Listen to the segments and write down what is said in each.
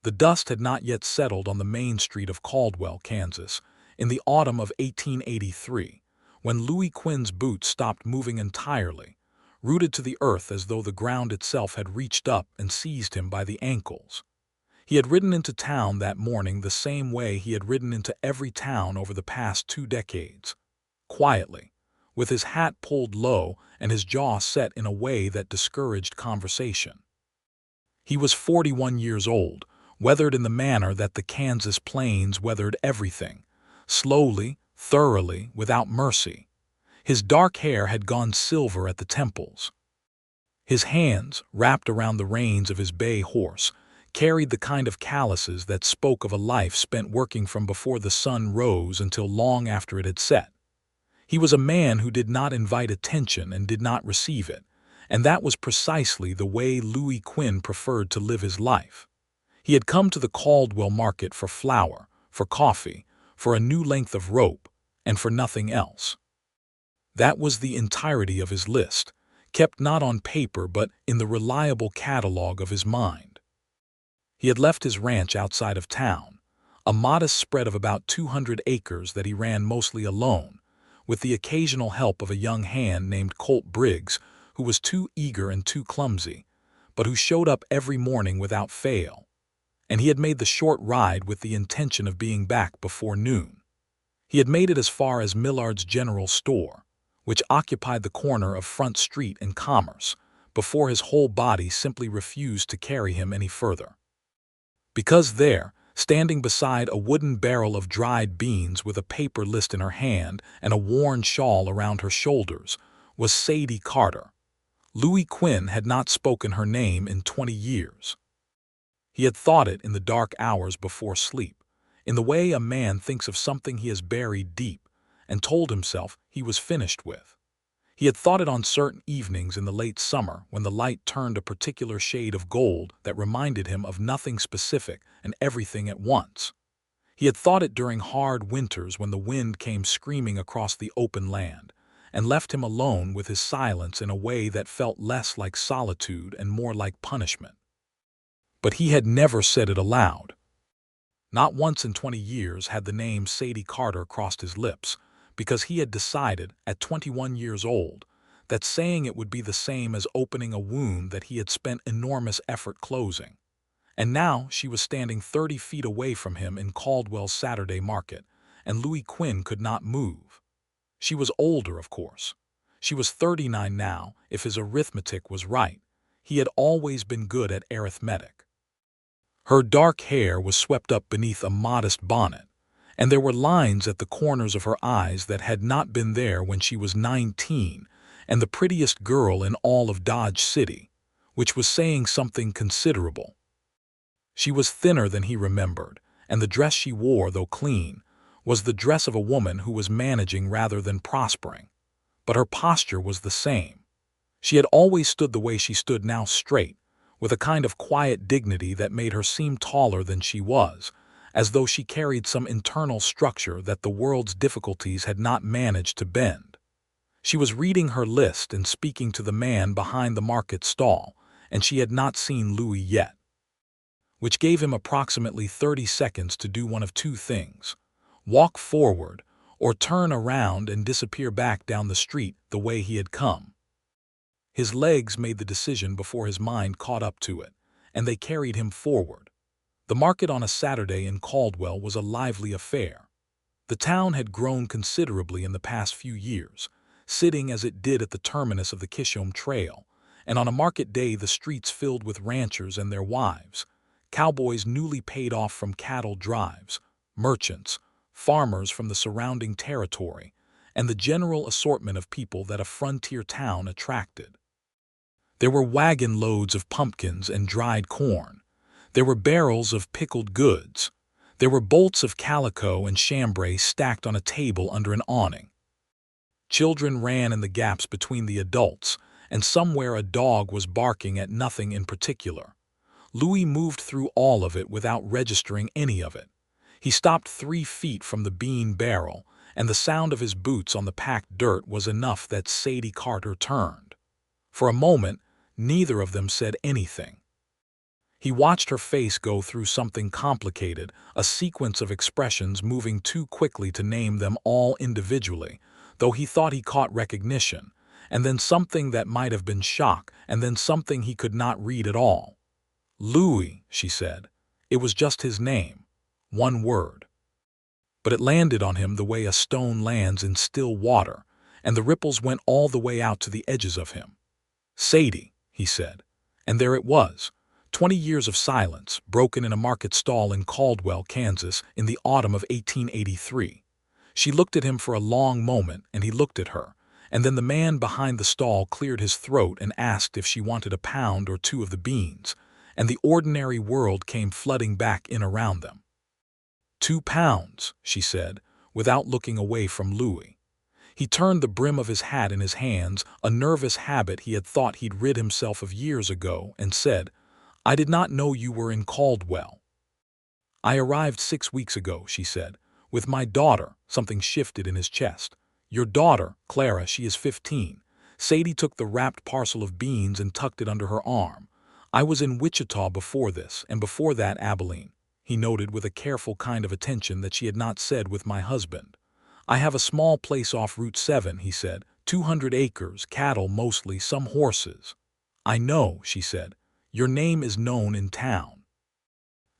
The dust had not yet settled on the main street of Caldwell, Kansas, in the autumn of 1883, when Louis Quinn's boots stopped moving entirely, rooted to the earth as though the ground itself had reached up and seized him by the ankles. He had ridden into town that morning the same way he had ridden into every town over the past 2 decades, quietly, with his hat pulled low and his jaw set in a way that discouraged conversation. He was 41 years old, weathered in the manner that the Kansas plains weathered everything, slowly, thoroughly, without mercy. His dark hair had gone silver at the temples. His hands, wrapped around the reins of his bay horse, carried the kind of calluses that spoke of a life spent working from before the sun rose until long after it had set. He was a man who did not invite attention and did not receive it, and that was precisely the way Louis Quinn preferred to live his life. He had come to the Caldwell market for flour, for coffee, for a new length of rope, and for nothing else. That was the entirety of his list, kept not on paper but in the reliable catalog of his mind. He had left his ranch outside of town, a modest spread of about 200 acres that he ran mostly alone, with the occasional help of a young hand named Colt Briggs, who was too eager and too clumsy, but who showed up every morning without fail. And he had made the short ride with the intention of being back before noon. He had made it as far as Millard's General Store, which occupied the corner of Front Street and Commerce, before his whole body simply refused to carry him any further. Because there, standing beside a wooden barrel of dried beans with a paper list in her hand and a worn shawl around her shoulders, was Sadie Carter. Louis Quinn had not spoken her name in 20 years. He had thought it in the dark hours before sleep, in the way a man thinks of something he has buried deep, and told himself he was finished with. He had thought it on certain evenings in the late summer when the light turned a particular shade of gold that reminded him of nothing specific and everything at once. He had thought it during hard winters when the wind came screaming across the open land and left him alone with his silence in a way that felt less like solitude and more like punishment. But he had never said it aloud. Not once in 20 years had the name Sadie Carter crossed his lips, because he had decided, at 21 years old, that saying it would be the same as opening a wound that he had spent enormous effort closing. And now she was standing 30 feet away from him in Caldwell's Saturday market, and Louis Quinn could not move. She was older, of course. She was 39 now, if his arithmetic was right. He had always been good at arithmetic. Her dark hair was swept up beneath a modest bonnet, and there were lines at the corners of her eyes that had not been there when she was 19 and the prettiest girl in all of Dodge City, which was saying something considerable. She was thinner than he remembered, and the dress she wore, though clean, was the dress of a woman who was managing rather than prospering. But her posture was the same. She had always stood the way she stood now, straight, with a kind of quiet dignity that made her seem taller than she was, as though she carried some internal structure that the world's difficulties had not managed to bend. She was reading her list and speaking to the man behind the market stall, and she had not seen Louis yet, which gave him approximately 30 seconds to do one of two things: walk forward or turn around and disappear back down the street the way he had come. His legs made the decision before his mind caught up to it, and they carried him forward. The market on a Saturday in Caldwell was a lively affair. The town had grown considerably in the past few years, sitting as it did at the terminus of the Kishom Trail, and on a market day the streets filled with ranchers and their wives, cowboys newly paid off from cattle drives, merchants, farmers from the surrounding territory, and the general assortment of people that a frontier town attracted. There were wagon loads of pumpkins and dried corn. There were barrels of pickled goods. There were bolts of calico and chambray stacked on a table under an awning. Children ran in the gaps between the adults, and somewhere a dog was barking at nothing in particular. Louis moved through all of it without registering any of it. He stopped 3 feet from the bean barrel, and the sound of his boots on the packed dirt was enough that Sadie Carter turned. For a moment, neither of them said anything. He watched her face go through something complicated, a sequence of expressions moving too quickly to name them all individually, though he thought he caught recognition, and then something that might have been shock, and then something he could not read at all. Louis, she said. It was just his name. One word. But it landed on him the way a stone lands in still water, and the ripples went all the way out to the edges of him. Sadie, he said. And there it was. 20 years of silence, broken in a market stall in Caldwell, Kansas, in the autumn of 1883. She looked at him for a long moment, and he looked at her, and then the man behind the stall cleared his throat and asked if she wanted a pound or two of the beans, and the ordinary world came flooding back in around them. 2 pounds, she said, without looking away from Louis. He turned the brim of his hat in his hands, a nervous habit he had thought he'd rid himself of years ago, and said, "I did not know you were in Caldwell." "I arrived 6 weeks ago," she said, "with my daughter." Something shifted in his chest. "Your daughter, Clara, she is 15. Sadie took the wrapped parcel of beans and tucked it under her arm. I was in Wichita before this, and before that Abilene," he noted with a careful kind of attention that she had not said with my husband. "I have a small place off Route 7, he said, 200 acres, cattle mostly, some horses." "I know," she said. "Your name is known in town."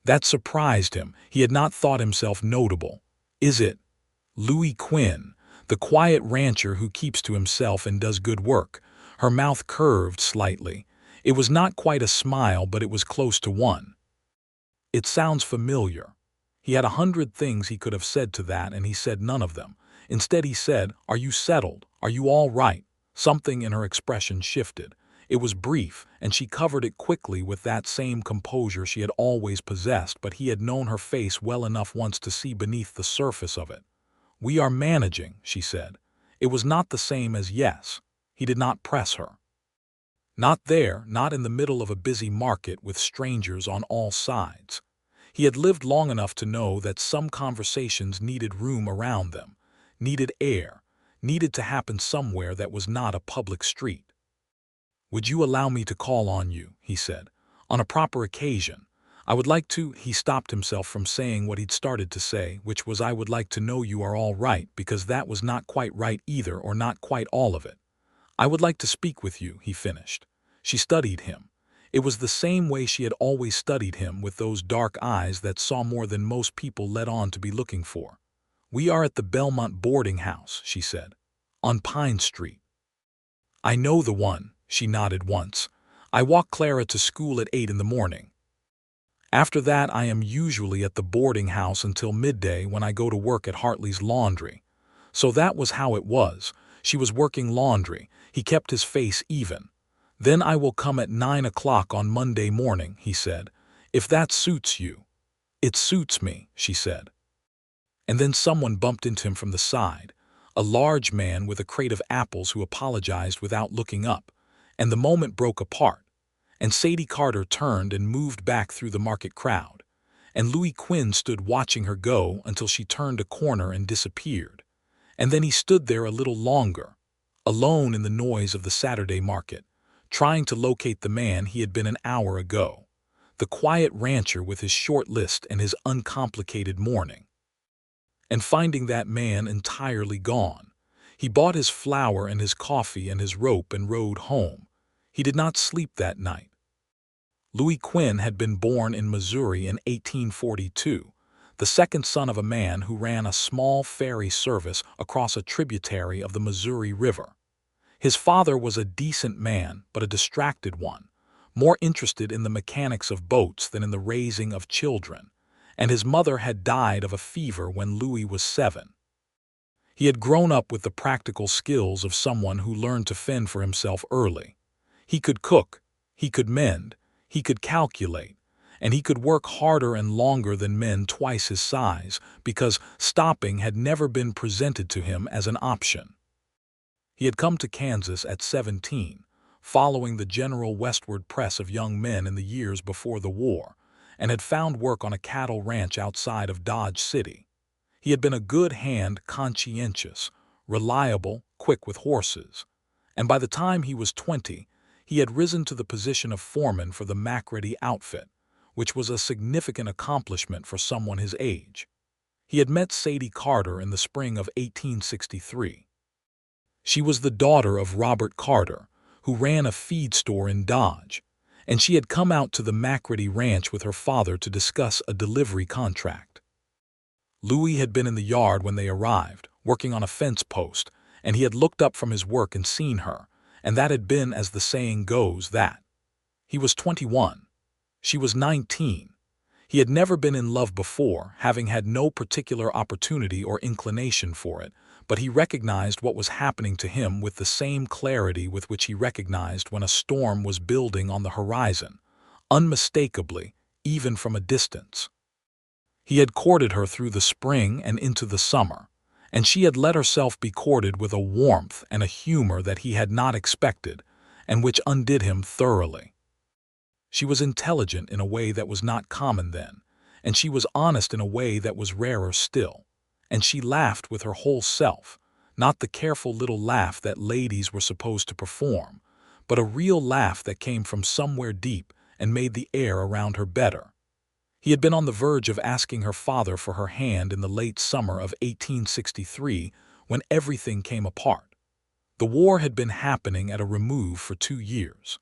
That surprised him. He had not thought himself notable. "Is it? Louis Quinn, the quiet rancher who keeps to himself and does good work." Her mouth curved slightly. It was not quite a smile, but it was close to one. "It sounds familiar." He had 100 things he could have said to that, and he said none of them. Instead he said, "Are you settled? Are you all right?" Something in her expression shifted. It was brief, and she covered it quickly with that same composure she had always possessed, but he had known her face well enough once to see beneath the surface of it. "We are managing," she said. It was not the same as yes. He did not press her. Not there, not in the middle of a busy market with strangers on all sides. He had lived long enough to know that some conversations needed room around them, needed air, needed to happen somewhere that was not a public street. "Would you allow me to call on you?" he said. "On a proper occasion. I would like to—" He stopped himself from saying what he'd started to say, which was, "I would like to know you are all right," because that was not quite right either, or not quite all of it. "I would like to speak with you," he finished. She studied him. It was the same way she had always studied him, with those dark eyes that saw more than most people let on to be looking for. "We are at the Belmont boarding house," she said. "On Pine Street." "I know the one," she nodded once. "I walk Clara to school at 8 in the morning. After that I am usually at the boarding house until midday when I go to work at Hartley's laundry." So that was how it was. She was working laundry. He kept his face even. "Then I will come at 9 o'clock on Monday morning," he said, "if that suits you." "It suits me," she said. And then someone bumped into him from the side, a large man with a crate of apples who apologized without looking up, and the moment broke apart, and Sadie Carter turned and moved back through the market crowd, and Louis Quinn stood watching her go until she turned a corner and disappeared, and then he stood there a little longer, alone in the noise of the Saturday market, trying to locate the man he had been an hour ago, the quiet rancher with his short list and his uncomplicated morning. And finding that man entirely gone, he bought his flour and his coffee and his rope and rode home. He did not sleep that night. Louis Quinn had been born in Missouri in 1842, the second son of a man who ran a small ferry service across a tributary of the Missouri River. His father was a decent man, but a distracted one, more interested in the mechanics of boats than in the raising of children, and his mother had died of a fever when Louis was 7. He had grown up with the practical skills of someone who learned to fend for himself early. He could cook, he could mend, he could calculate, and he could work harder and longer than men twice his size because stopping had never been presented to him as an option. He had come to Kansas at 17, following the general westward press of young men in the years before the war, and had found work on a cattle ranch outside of Dodge City. He had been a good hand, conscientious, reliable, quick with horses, and by the time he was 20, he had risen to the position of foreman for the McReady outfit, which was a significant accomplishment for someone his age. He had met Sadie Carter in the spring of 1863. She was the daughter of Robert Carter, who ran a feed store in Dodge, and she had come out to the McCready Ranch with her father to discuss a delivery contract. Louis had been in the yard when they arrived, working on a fence post, and he had looked up from his work and seen her, and that had been, as the saying goes, that. He was 21. She was 19. He had never been in love before, having had no particular opportunity or inclination for it, but he recognized what was happening to him with the same clarity with which he recognized when a storm was building on the horizon, unmistakably, even from a distance. He had courted her through the spring and into the summer, and she had let herself be courted with a warmth and a humor that he had not expected, and which undid him thoroughly. She was intelligent in a way that was not common then, and she was honest in a way that was rarer still, and she laughed with her whole self, not the careful little laugh that ladies were supposed to perform, but a real laugh that came from somewhere deep and made the air around her better. He had been on the verge of asking her father for her hand in the late summer of 1863 when everything came apart. The war had been happening at a remove for 2 years.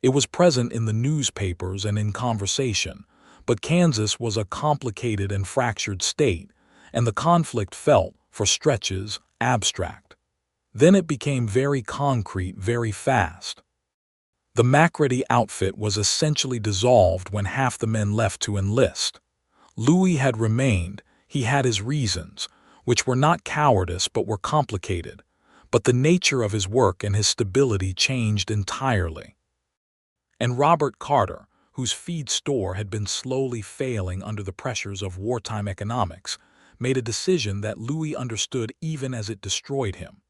It was present in the newspapers and in conversation, but Kansas was a complicated and fractured state, and the conflict felt, for stretches, abstract. Then it became very concrete very fast. The McCready outfit was essentially dissolved when half the men left to enlist. Louis had remained. He had his reasons, which were not cowardice but were complicated, but the nature of his work and his stability changed entirely. And Robert Carter, whose feed store had been slowly failing under the pressures of wartime economics, made a decision that Louis understood even as it destroyed him.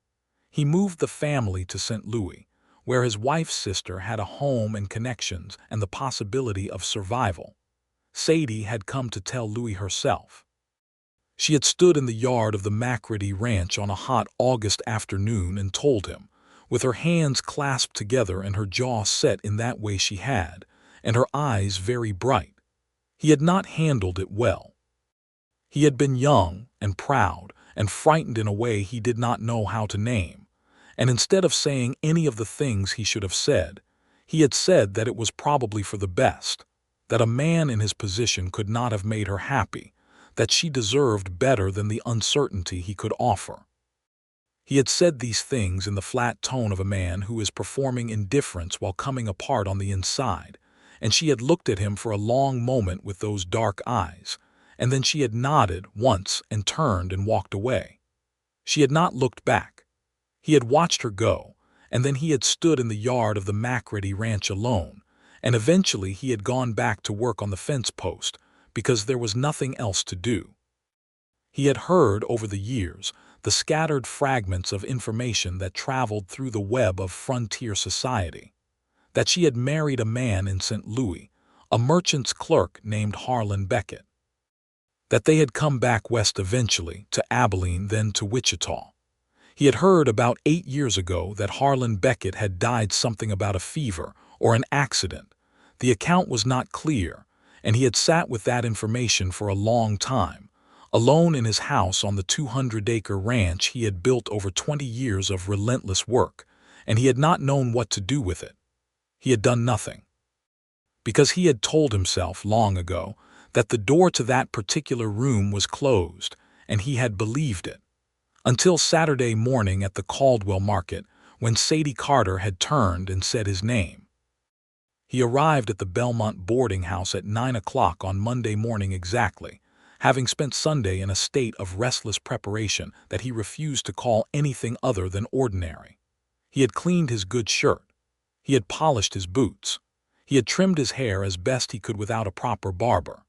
He moved the family to St. Louis, where his wife's sister had a home and connections and the possibility of survival. Sadie had come to tell Louis herself. She had stood in the yard of the McCready Ranch on a hot August afternoon and told him, with her hands clasped together and her jaw set in that way she had, and her eyes very bright. He had not handled it well. He had been young and proud and frightened in a way he did not know how to name, and instead of saying any of the things he should have said, he had said that it was probably for the best, that a man in his position could not have made her happy, that she deserved better than the uncertainty he could offer. He had said these things in the flat tone of a man who is performing indifference while coming apart on the inside, and she had looked at him for a long moment with those dark eyes, and then she had nodded once and turned and walked away. She had not looked back. He had watched her go, and then he had stood in the yard of the McCready Ranch alone, and eventually he had gone back to work on the fence post because there was nothing else to do. He had heard over the years the scattered fragments of information that traveled through the web of frontier society, that she had married a man in St. Louis, a merchant's clerk named Harlan Beckett, that they had come back west eventually, to Abilene, then to Wichita. He had heard about 8 years ago that Harlan Beckett had died something about a fever or an accident. The account was not clear, and he had sat with that information for a long time, alone in his house on the 200-acre ranch he had built over 20 years of relentless work, and he had not known what to do with it. He had done nothing. Because he had told himself long ago that the door to that particular room was closed, and he had believed it. Until Saturday morning at the Caldwell market, when Sadie Carter had turned and said his name. He arrived at the Belmont boarding house at 9 o'clock on Monday morning exactly, having spent Sunday in a state of restless preparation that he refused to call anything other than ordinary. He had cleaned his good shirt. He had polished his boots. He had trimmed his hair as best he could without a proper barber.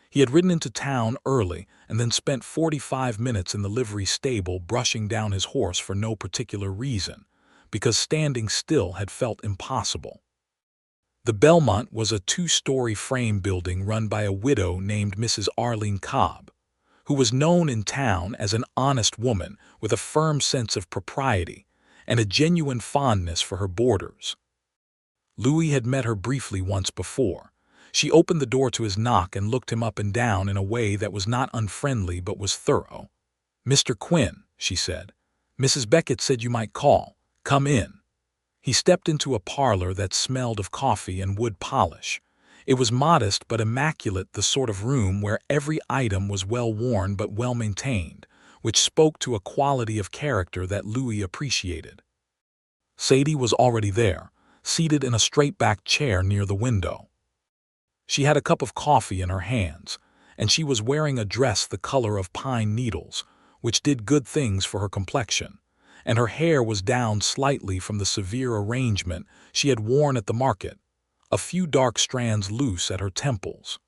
He had ridden into town early and then spent 45 minutes in the livery stable brushing down his horse for no particular reason, because standing still had felt impossible. The Belmont was a 2-story frame building run by a widow named Mrs. Arlene Cobb, who was known in town as an honest woman with a firm sense of propriety and a genuine fondness for her boarders. Louis had met her briefly once before. She opened the door to his knock and looked him up and down in a way that was not unfriendly but was thorough. "Mr. Quinn," she said, "Mrs. Beckett said you might call. Come in." He stepped into a parlor that smelled of coffee and wood polish. It was modest but immaculate, the sort of room where every item was well worn but well maintained, which spoke to a quality of character that Louis appreciated. Sadie was already there, seated in a straight-backed chair near the window. She had a cup of coffee in her hands, and she was wearing a dress the color of pine needles, which did good things for her complexion, and her hair was down slightly from the severe arrangement she had worn at the market, a few dark strands loose at her temples.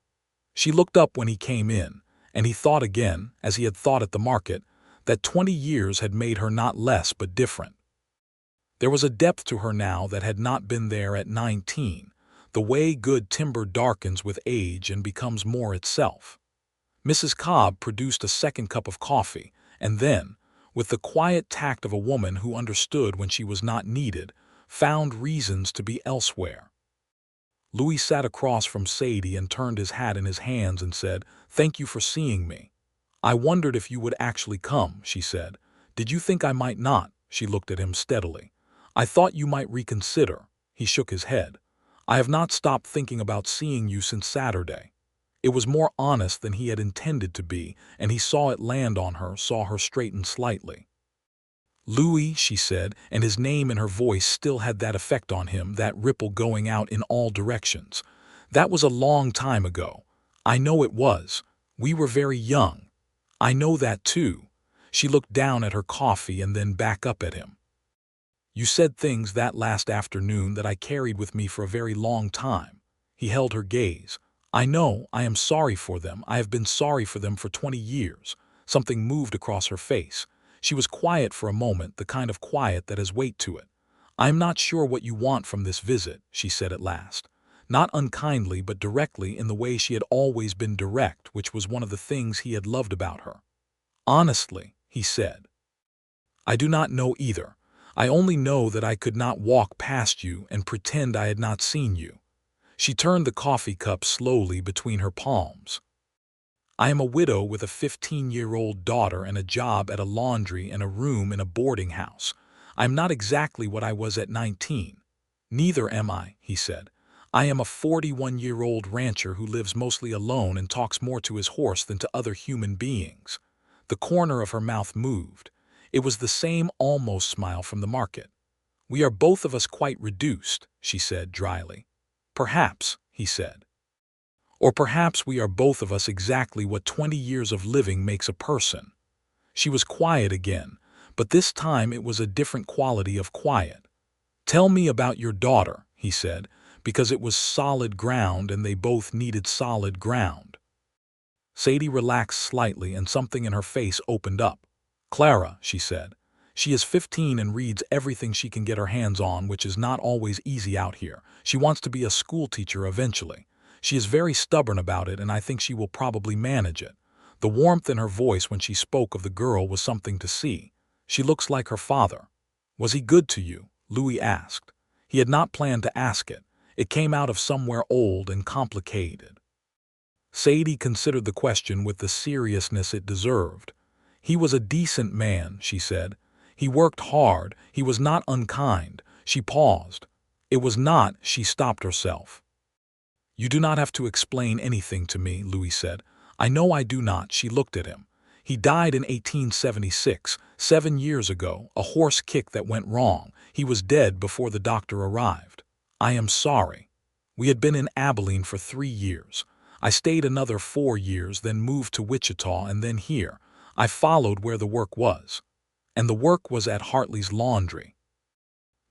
She looked up when he came in, and he thought again, as he had thought at the market, that 20 years had made her not less but different. There was a depth to her now that had not been there at 19, the way good timber darkens with age and becomes more itself. Mrs. Cobb produced a second cup of coffee, and then, with the quiet tact of a woman who understood when she was not needed, found reasons to be elsewhere. Louis sat across from Sadie and turned his hat in his hands and said, "Thank you for seeing me." "I wondered if you would actually come," she said. "Did you think I might not?" She looked at him steadily. "I thought you might reconsider." He shook his head. "I have not stopped thinking about seeing you since Saturday." It was more honest than he had intended to be, and he saw it land on her, saw her straighten slightly. "Louis," she said, and his name in her voice still had that effect on him, that ripple going out in all directions. "That was a long time ago. I know it was. We were very young. I know that too." She looked down at her coffee and then back up at him. "You said things that last afternoon that I carried with me for a very long time." He held her gaze. "I know, I am sorry for them. I have been sorry for them for 20 years. Something moved across her face. She was quiet for a moment, the kind of quiet that has weight to it. "I am not sure what you want from this visit," she said at last. Not unkindly, but directly, in the way she had always been direct, which was one of the things he had loved about her. "Honestly," he said, "I do not know either. I only know that I could not walk past you and pretend I had not seen you." She turned the coffee cup slowly between her palms. "I am a widow with a 15-year-old daughter and a job at a laundry and a room in a boarding house. I am not exactly what I was at 19. "Neither am I," he said. "I am a 41-year-old rancher who lives mostly alone and talks more to his horse than to other human beings." The corner of her mouth moved. It was the same almost smile from the market. "We are both of us quite reduced," she said dryly. "Perhaps," he said. "Or perhaps we are both of us exactly what 20 years of living makes a person." She was quiet again, but this time it was a different quality of quiet. "Tell me about your daughter," he said, because it was solid ground and they both needed solid ground. Sadie relaxed slightly and something in her face opened up. "Clara," she said. "She is 15 and reads everything she can get her hands on, which is not always easy out here. She wants to be a schoolteacher eventually. She is very stubborn about it, and I think she will probably manage it." The warmth in her voice when she spoke of the girl was something to see. "She looks like her father." "Was he good to you?" Louis asked. He had not planned to ask it. It came out of somewhere old and complicated. Sadie considered the question with the seriousness it deserved. "He was a decent man," she said. "He worked hard. He was not unkind." She paused. It was not, she stopped herself. "You do not have to explain anything to me," Louis said. "I know I do not." She looked at him. "He died in 1876, 7 years ago, a horse kick that went wrong. He was dead before the doctor arrived." "I am sorry." "We had been in Abilene for 3 years. I stayed another 4 years, then moved to Wichita and then here. I followed where the work was." "And the work was at Hartley's laundry."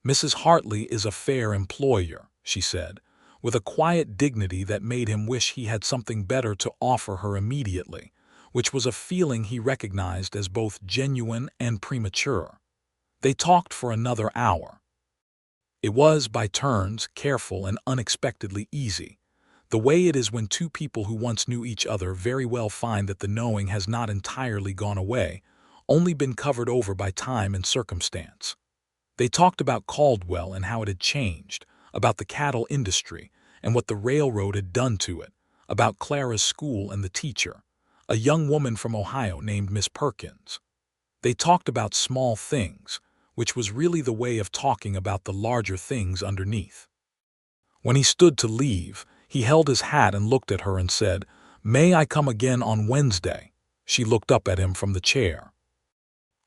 "Mrs. Hartley is a fair employer," she said, with a quiet dignity that made him wish he had something better to offer her immediately, which was a feeling he recognized as both genuine and premature. They talked for another hour. It was, by turns, careful and unexpectedly easy, the way it is when two people who once knew each other very well find that the knowing has not entirely gone away, only been covered over by time and circumstance. They talked about Caldwell and how it had changed, about the cattle industry, and what the railroad had done to it, about Clara's school and the teacher, a young woman from Ohio named Miss Perkins. They talked about small things, which was really the way of talking about the larger things underneath. When he stood to leave, he held his hat and looked at her and said, "May I come again on Wednesday?" She looked up at him from the chair.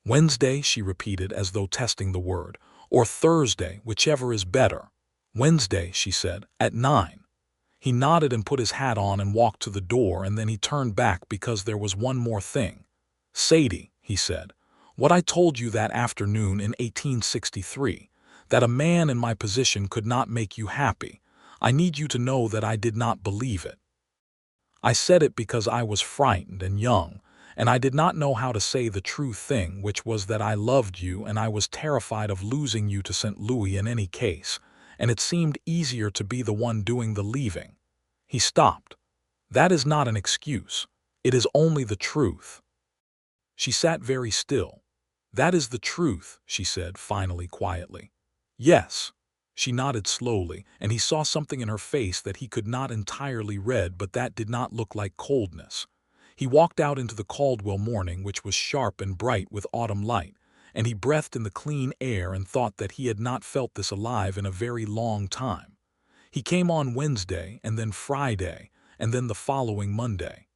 "Wednesday," she repeated as though testing the word, "or Thursday, whichever is better." "Wednesday," she said, "at 9. He nodded and put his hat on and walked to the door, and then he turned back because there was one more thing. "Sadie," he said, "what I told you that afternoon in 1863, that a man in my position could not make you happy, I need you to know that I did not believe it. I said it because I was frightened and young, and I did not know how to say the true thing, which was that I loved you and I was terrified of losing you to St. Louis in any case, and it seemed easier to be the one doing the leaving." He stopped. "That is not an excuse. It is only the truth." She sat very still. "That is the truth," she said finally quietly. "Yes." She nodded slowly, and he saw something in her face that he could not entirely read, but that did not look like coldness. He walked out into the Caldwell morning, which was sharp and bright with autumn light, and he breathed in the clean air and thought that he had not felt this alive in a very long time. He came on Wednesday, and then Friday, and then the following Monday.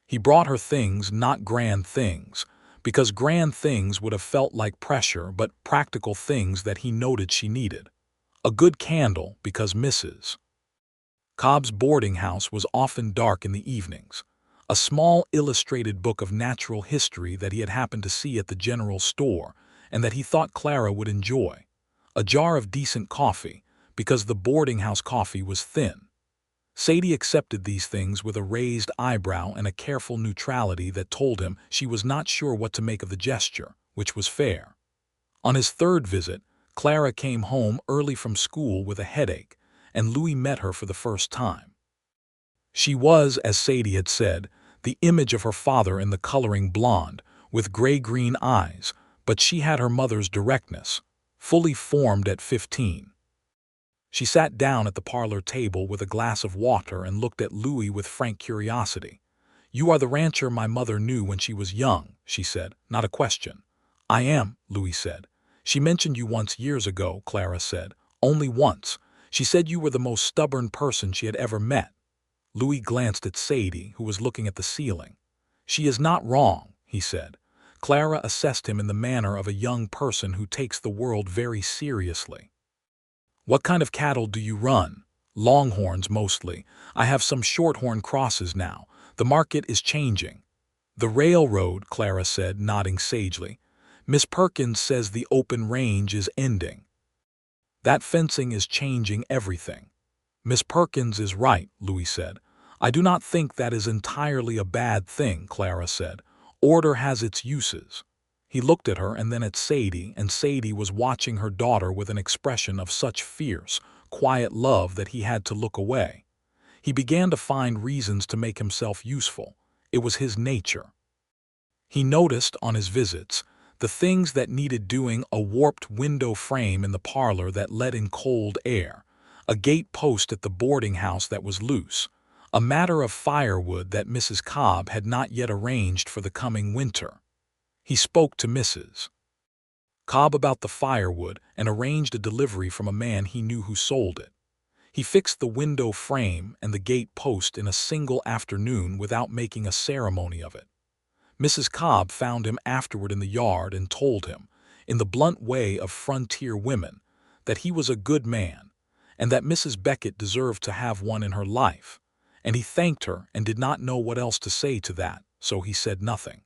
He brought her things, not grand things, because grand things would have felt like pressure, but practical things that he noted she needed. A good candle, because Mrs. Cobb's boarding house was often dark in the evenings. A small illustrated book of natural history that he had happened to see at the general store, and that he thought Clara would enjoy. A jar of decent coffee, because the boarding house coffee was thin. Sadie accepted these things with a raised eyebrow and a careful neutrality that told him she was not sure what to make of the gesture, which was fair. On his third visit, Clara came home early from school with a headache, and Louis met her for the first time. She was, as Sadie had said, the image of her father in the coloring blonde, with gray-green eyes, but she had her mother's directness, fully formed at 15. She sat down at the parlor table with a glass of water and looked at Louis with frank curiosity. "You are the rancher my mother knew when she was young," she said, not a question. "I am," Louis said. "She mentioned you once years ago," Clara said. "Only once. She said you were the most stubborn person she had ever met." Louis glanced at Sadie, who was looking at the ceiling. "She is not wrong," he said. Clara assessed him in the manner of a young person who takes the world very seriously. "What kind of cattle do you run?" "Longhorns, mostly. I have some shorthorn crosses now. The market is changing." "The railroad," Clara said, nodding sagely. "Miss Perkins says the open range is ending. That fencing is changing everything." "Miss Perkins is right," Louis said. "I do not think that is entirely a bad thing," Clara said. "Order has its uses." He looked at her and then at Sadie, and Sadie was watching her daughter with an expression of such fierce, quiet love that he had to look away. He began to find reasons to make himself useful. It was his nature. He noticed, on his visits, the things that needed doing: a warped window frame in the parlor that let in cold air, a gate post at the boarding house that was loose, a matter of firewood that Mrs. Cobb had not yet arranged for the coming winter. He spoke to Mrs. Cobb about the firewood and arranged a delivery from a man he knew who sold it. He fixed the window frame and the gate post in a single afternoon without making a ceremony of it. Mrs. Cobb found him afterward in the yard and told him, in the blunt way of frontier women, that he was a good man, and that Mrs. Beckett deserved to have one in her life, and he thanked her and did not know what else to say to that, so he said nothing.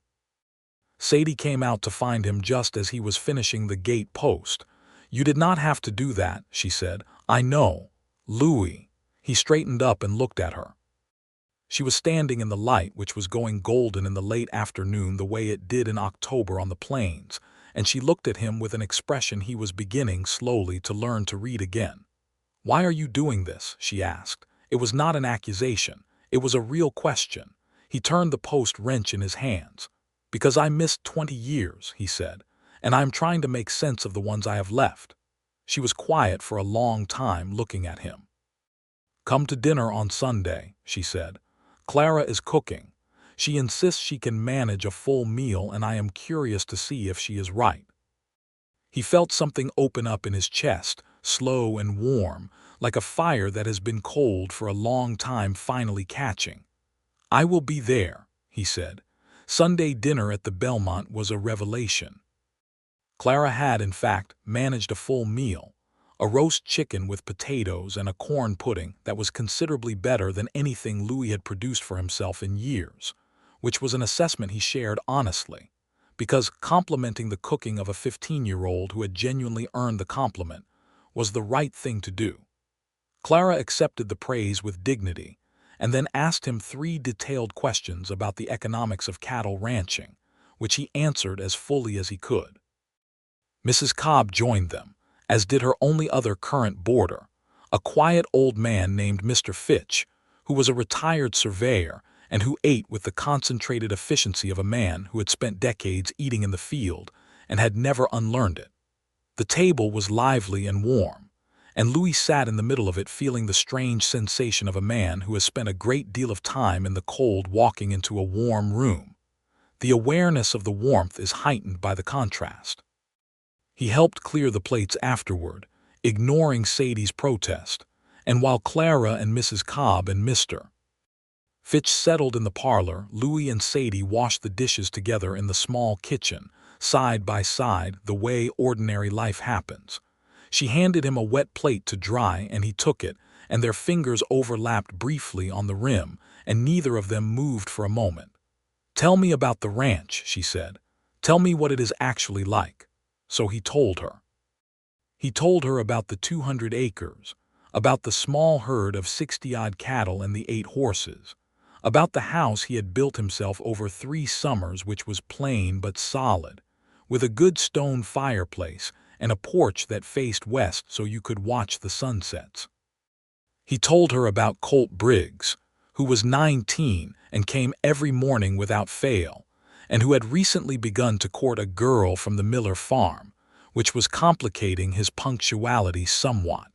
Sadie came out to find him just as he was finishing the gate post. "You did not have to do that," she said. "I know. Louis." He straightened up and looked at her. She was standing in the light, which was going golden in the late afternoon the way it did in October on the plains, and she looked at him with an expression he was beginning slowly to learn to read again. "Why are you doing this?" she asked. It was not an accusation. It was a real question. He turned the post wrench in his hands. "Because I missed 20 years," he said, "and I am trying to make sense of the ones I have left." She was quiet for a long time, looking at him. "Come to dinner on Sunday," she said. "Clara is cooking. She insists she can manage a full meal, and I am curious to see if she is right." He felt something open up in his chest, slow and warm, like a fire that has been cold for a long time finally catching. "I will be there," he said. Sunday dinner at the Belmont was a revelation. Clara had, in fact, managed a full meal, a roast chicken with potatoes and a corn pudding that was considerably better than anything Louis had produced for himself in years, which was an assessment he shared honestly, because complimenting the cooking of a 15-year-old who had genuinely earned the compliment was the right thing to do. Clara accepted the praise with dignity, and then asked him 3 detailed questions about the economics of cattle ranching, which he answered as fully as he could. Mrs. Cobb joined them, as did her only other current boarder, a quiet old man named Mr. Fitch, who was a retired surveyor and who ate with the concentrated efficiency of a man who had spent decades eating in the field and had never unlearned it. The table was lively and warm, and Louis sat in the middle of it feeling the strange sensation of a man who has spent a great deal of time in the cold walking into a warm room. The awareness of the warmth is heightened by the contrast. He helped clear the plates afterward, ignoring Sadie's protest, and while Clara and Mrs. Cobb and Mr. Fitch settled in the parlor, Louis and Sadie washed the dishes together in the small kitchen, side by side, the way ordinary life happens. She handed him a wet plate to dry, and he took it, and their fingers overlapped briefly on the rim, and neither of them moved for a moment. "Tell me about the ranch," she said. "Tell me what it is actually like." So he told her. He told her about the 200 acres, about the small herd of 60-odd cattle and the 8 horses, about the house he had built himself over 3 summers, which was plain but solid, with a good stone fireplace and a porch that faced west so you could watch the sunsets. He told her about Colt Briggs, who was 19 and came every morning without fail, and who had recently begun to court a girl from the Miller farm, which was complicating his punctuality somewhat.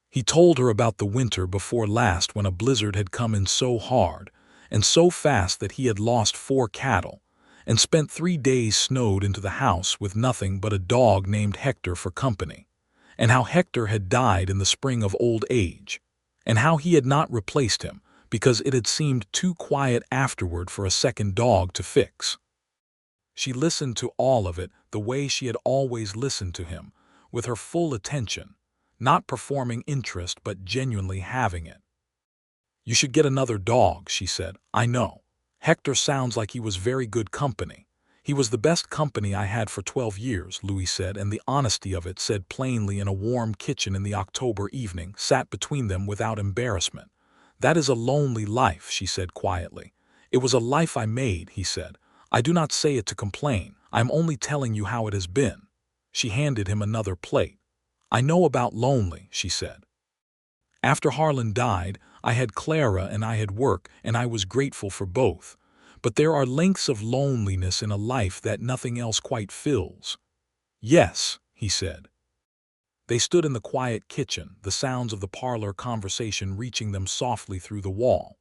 He told her about the winter before last when a blizzard had come in so hard and so fast that he had lost 4 cattle and spent 3 days snowed into the house with nothing but a dog named Hector for company, and how Hector had died in the spring of old age, and how he had not replaced him because it had seemed too quiet afterward for a second dog to fix. She listened to all of it the way she had always listened to him, with her full attention, not performing interest but genuinely having it. "You should get another dog," she said. "I know. Hector sounds like he was very good company." "He was the best company I had for 12 years, Louis said, and the honesty of it, said plainly in a warm kitchen in the October evening, sat between them without embarrassment. "That is a lonely life," she said quietly. "It was a life I made," he said. "I do not say it to complain. I am only telling you how it has been." She handed him another plate. "I know about lonely," she said. "After Harlan died, I had Clara and I had work, and I was grateful for both. But there are lengths of loneliness in a life that nothing else quite fills." "Yes," he said. They stood in the quiet kitchen, the sounds of the parlor conversation reaching them softly through the wall.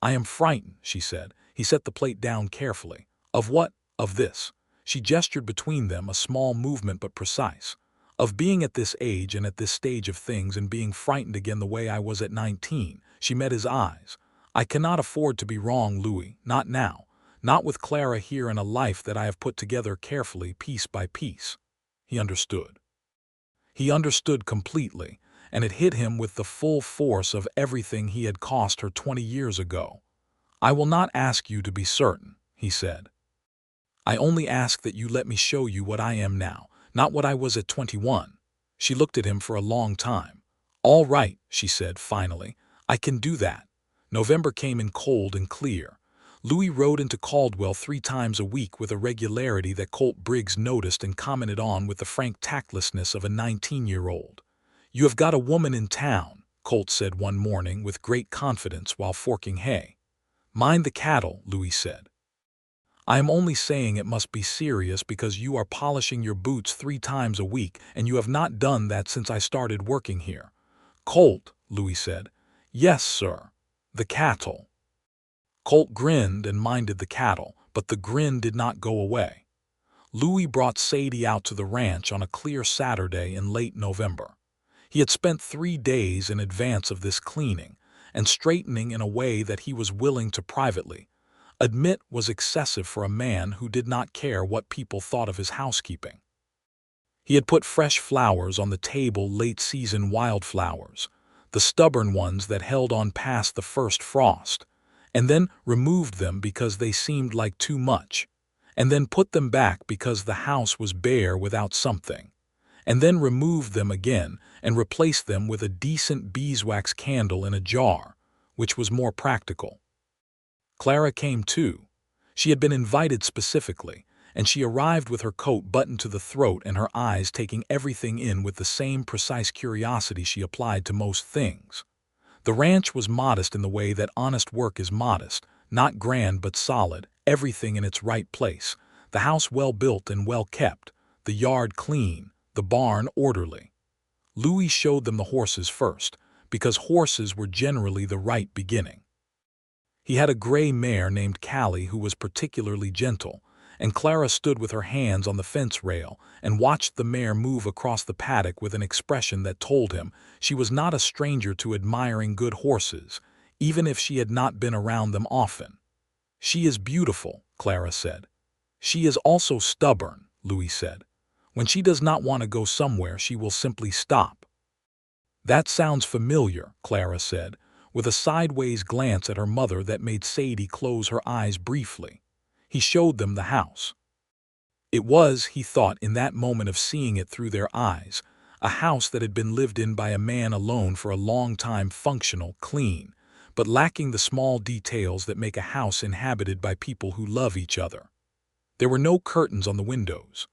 "I am frightened," she said. He set the plate down carefully. "Of what?" "Of this." She gestured between them, a small movement but precise. "Of being at this age and at this stage of things and being frightened again the way I was at 19. She met his eyes. "I cannot afford to be wrong, Louis, not now. Not with Clara here and a life that I have put together carefully, piece by piece." He understood. He understood completely, and it hit him with the full force of everything he had cost her 20 years ago. "I will not ask you to be certain," he said. "I only ask that you let me show you what I am now, not what I was at 21. She looked at him for a long time. "All right," she said finally. "I can do that." November came in cold and clear. Louis rode into Caldwell 3 times a week with a regularity that Colt Briggs noticed and commented on with the frank tactlessness of a 19-year-old. "You have got a woman in town," Colt said one morning with great confidence while forking hay. "Mind the cattle," Louis said. "I am only saying it must be serious because you are polishing your boots 3 times a week and you have not done that since I started working here." "Colt," Louis said. Yes, sir. The cattle. Colt grinned and minded the cattle, but the grin did not go away. Louis brought Sadie out to the ranch on a clear Saturday in late November. He had spent 3 days in advance of this cleaning and straightening in a way that he was willing to privately admit was excessive for a man who did not care what people thought of his housekeeping. He had put fresh flowers on the table, late-season wildflowers, the stubborn ones that held on past the first frost, and then removed them because they seemed like too much, and then put them back because the house was bare without something, and then removed them again and replaced them with a decent beeswax candle in a jar, which was more practical. Clara came too. She had been invited specifically, and she arrived with her coat buttoned to the throat and her eyes taking everything in with the same precise curiosity she applied to most things. The ranch was modest in the way that honest work is modest, not grand but solid, everything in its right place, the house well built and well kept, the yard clean, the barn orderly. Louis showed them the horses first, because horses were generally the right beginning. He had a gray mare named Callie who was particularly gentle, and Clara stood with her hands on the fence rail and watched the mare move across the paddock with an expression that told him she was not a stranger to admiring good horses, even if she had not been around them often. "She is beautiful," Clara said. "She is also stubborn," Louis said. "When she does not want to go somewhere, she will simply stop." "That sounds familiar," Clara said, with a sideways glance at her mother that made Sadie close her eyes briefly. He showed them the house. It was, he thought in that moment of seeing it through their eyes, a house that had been lived in by a man alone for a long time, functional, clean, but lacking the small details that make a house inhabited by people who love each other. There were no curtains on the windows.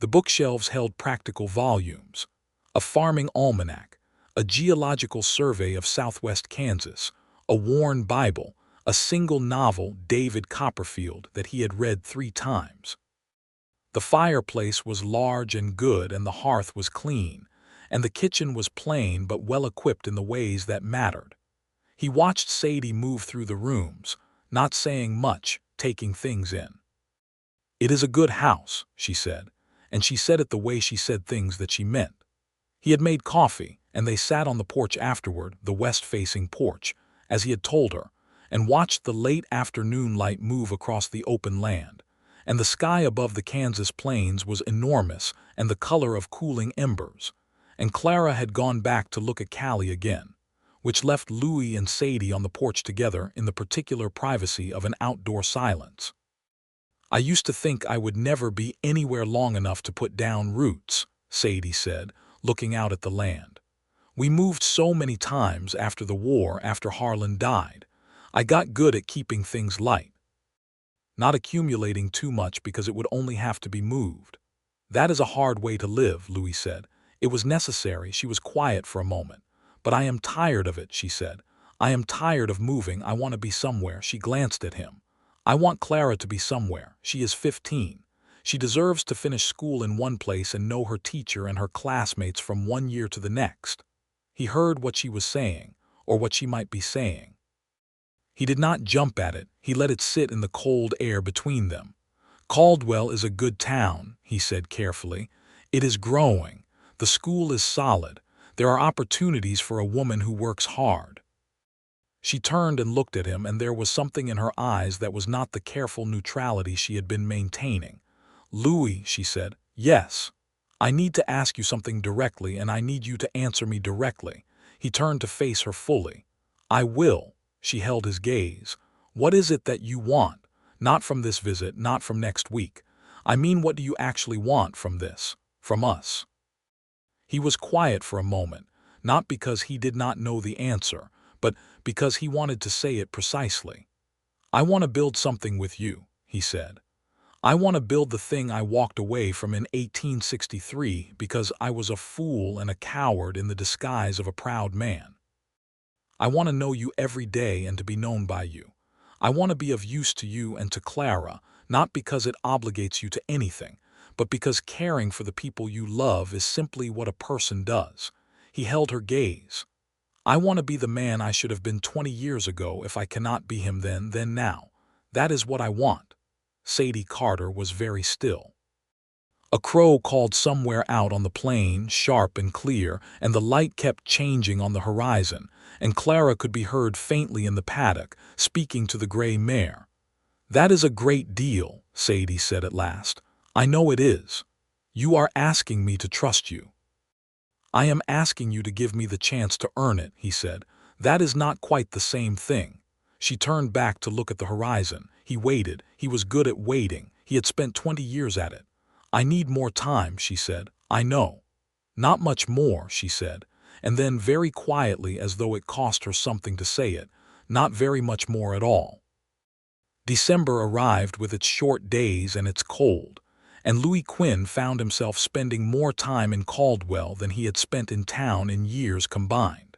The bookshelves held practical volumes, a farming almanac, a geological survey of southwest Kansas, a worn Bible, a single novel, David Copperfield, that he had read 3 times. The fireplace was large and good, and the hearth was clean, and the kitchen was plain but well equipped in the ways that mattered. He watched Sadie move through the rooms, not saying much, taking things in. "It is a good house," she said, and she said it the way she said things that she meant. He had made coffee, and they sat on the porch afterward, the west-facing porch, as he had told her, and watched the late afternoon light move across the open land, and the sky above the Kansas plains was enormous and the color of cooling embers, and Clara had gone back to look at Callie again, which left Louis and Sadie on the porch together in the particular privacy of an outdoor silence. "I used to think I would never be anywhere long enough to put down roots," Sadie said, looking out at the land. "We moved so many times after the war, after Harlan died. I got good at keeping things light, not accumulating too much because it would only have to be moved." "That is a hard way to live," Louis said. "It was necessary." She was quiet for a moment. "But I am tired of it," she said. "I am tired of moving. I want to be somewhere." She glanced at him. "I want Clara to be somewhere. She is 15. She deserves to finish school in one place and know her teacher and her classmates from one year to the next." He heard what she was saying, or what she might be saying. He did not jump at it. He let it sit in the cold air between them. "Caldwell is a good town," he said carefully. "It is growing. The school is solid. There are opportunities for a woman who works hard." She turned and looked at him, and there was something in her eyes that was not the careful neutrality she had been maintaining. "Louis," she said, "yes. I need to ask you something directly, and I need you to answer me directly." He turned to face her fully. "I will." She held his gaze. "What is it that you want? Not from this visit, not from next week. I mean, what do you actually want from this, from us?" He was quiet for a moment, not because he did not know the answer, but because he wanted to say it precisely. "I want to build something with you," he said. "I want to build the thing I walked away from in 1863 because I was a fool and a coward in the disguise of a proud man. I want to know you every day and to be known by you. I want to be of use to you and to Clara, not because it obligates you to anything, but because caring for the people you love is simply what a person does." He held her gaze. I want to be the man I should have been 20 years ago. If I cannot be him then now. That is what I want." Sadie Carter was very still. A crow called somewhere out on the plain, sharp and clear, and the light kept changing on the horizon, and Clara could be heard faintly in the paddock, speaking to the gray mare. "That is a great deal," Sadie said at last. "I know it is. You are asking me to trust you." "I am asking you to give me the chance to earn it," he said. "That is not quite the same thing." She turned back to look at the horizon. He waited. He was good at waiting. He had spent 20 years at it. "I need more time," she said. "I know." "Not much more," she said. And then very quietly, as though it cost her something to say it, "Not very much more at all." December arrived with its short days and its cold, and Louis Quinn found himself spending more time in Caldwell than he had spent in town in years combined.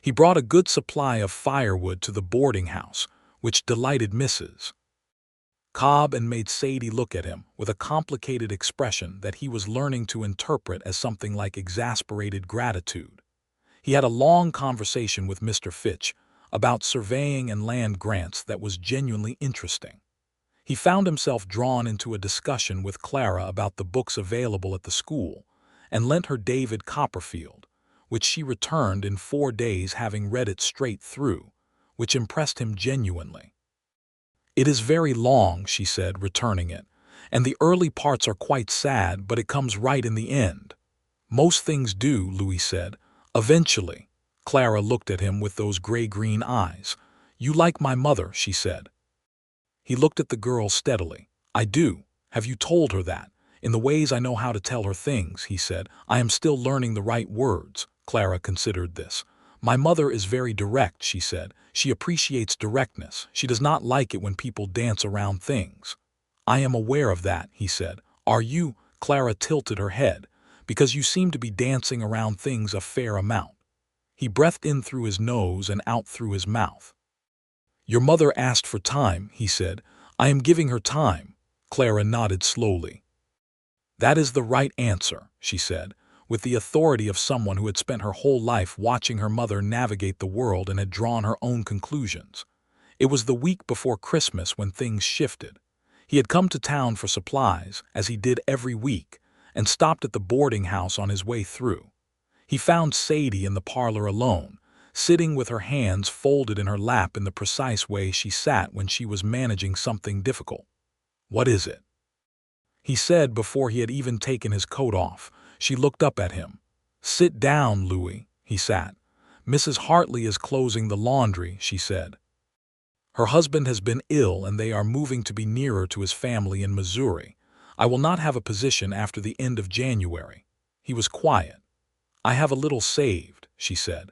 He brought a good supply of firewood to the boarding house, which delighted Mrs. Cobb and made Sadie look at him with a complicated expression that he was learning to interpret as something like exasperated gratitude. He had a long conversation with Mr. Fitch about surveying and land grants that was genuinely interesting. He found himself drawn into a discussion with Clara about the books available at the school, and lent her David Copperfield, which she returned in 4 days, having read it straight through, which impressed him genuinely. "It is very long," she said, returning it, "and the early parts are quite sad, but it comes right in the end." "Most things do," Louis said. "Eventually." Clara looked at him with those gray-green eyes. "You like my mother," she said. He looked at the girl steadily. "I do. Have you told her that? In the ways I know how to tell her things," he said. "I am still learning the right words." Clara considered this. "My mother is very direct," she said. "She appreciates directness. She does not like it when people dance around things." "I am aware of that," he said. "Are you?" Clara tilted her head. "Because you seem to be dancing around things a fair amount." He breathed in through his nose and out through his mouth. "Your mother asked for time," he said. "I am giving her time." Clara nodded slowly. "That is the right answer," she said, with the authority of someone who had spent her whole life watching her mother navigate the world and had drawn her own conclusions. It was the week before Christmas when things shifted. He had come to town for supplies, as he did every week, and stopped at the boarding house on his way through. He found Sadie in the parlor alone, sitting with her hands folded in her lap in the precise way she sat when she was managing something difficult. "What is it?" he said before he had even taken his coat off. She looked up at him. "Sit down, Louis." He sat. "Mrs. Hartley is closing the laundry," she said. "Her husband has been ill and they are moving to be nearer to his family in Missouri. I will not have a position after the end of January." He was quiet. "I have a little saved," she said.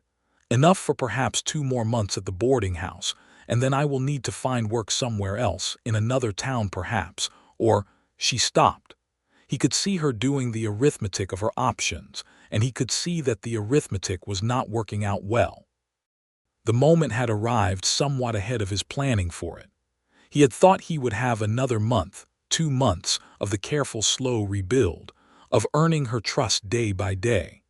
"Enough for perhaps 2 more months at the boarding house, and then I will need to find work somewhere else, in another town perhaps, or—" She stopped. He could see her doing the arithmetic of her options, and he could see that the arithmetic was not working out well. The moment had arrived somewhat ahead of his planning for it. He had thought he would have another month, 2 months, of the careful slow rebuild, of earning her trust day by day.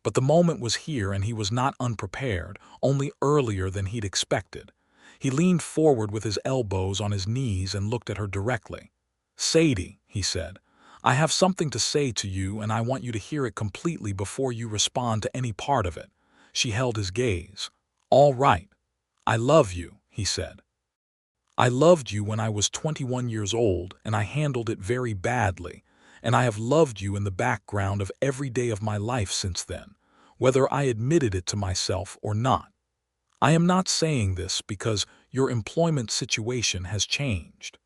But the moment was here and he was not unprepared, only earlier than he'd expected. He leaned forward with his elbows on his knees and looked at her directly. "Sadie," he said, "I have something to say to you and I want you to hear it completely before you respond to any part of it." She held his gaze. "All right. I love you," he said. "I loved you when I was 21 years old and I handled it very badly, and I have loved you in the background of every day of my life since then, whether I admitted it to myself or not. I am not saying this because your employment situation has changed.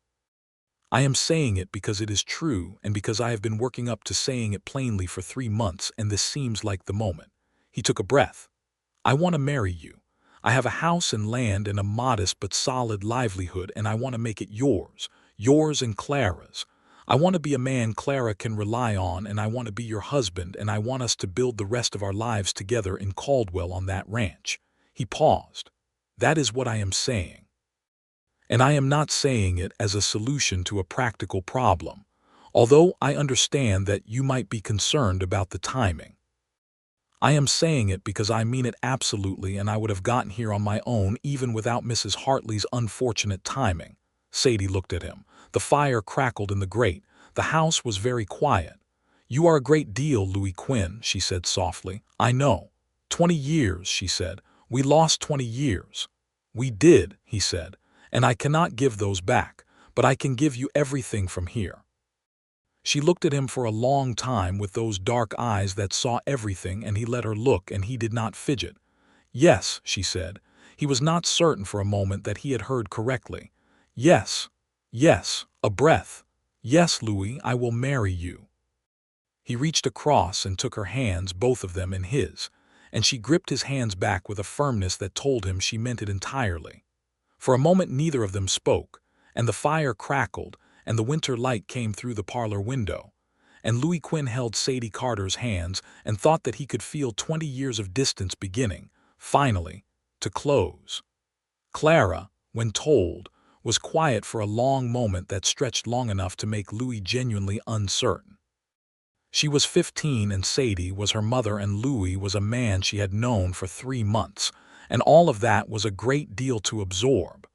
I am saying it because it is true and because I have been working up to saying it plainly for 3 months and this seems like the moment." He took a breath. "I want to marry you. I have a house and land and a modest but solid livelihood and I want to make it yours and Clara's. I want to be a man Clara can rely on and I want to be your husband and I want us to build the rest of our lives together in Caldwell on that ranch." He paused. "That is what I am saying. And I am not saying it as a solution to a practical problem, although I understand that you might be concerned about the timing. I am saying it because I mean it absolutely, and I would have gotten here on my own even without Mrs. Hartley's unfortunate timing." Sadie looked at him. The fire crackled in the grate. The house was very quiet. "You are a great deal, Louis Quinn," she said softly. "I know." 20 years, she said. "We lost 20 years." "We did," he said, "and I cannot give those back, but I can give you everything from here." She looked at him for a long time with those dark eyes that saw everything, and he let her look, and he did not fidget. "Yes," she said. He was not certain for a moment that he had heard correctly. "Yes, yes," a breath. "Yes, Louis, I will marry you." He reached across and took her hands, both of them, in his, and she gripped his hands back with a firmness that told him she meant it entirely. For a moment neither of them spoke, and the fire crackled, and the winter light came through the parlor window. And Louis Quinn held Sadie Carter's hands and thought that he could feel 20 years of distance beginning, finally, to close. Clara, when told, was quiet for a long moment that stretched long enough to make Louis genuinely uncertain. She was 15 and Sadie was her mother, and Louis was a man she had known for 3 months, and all of that was a great deal to absorb.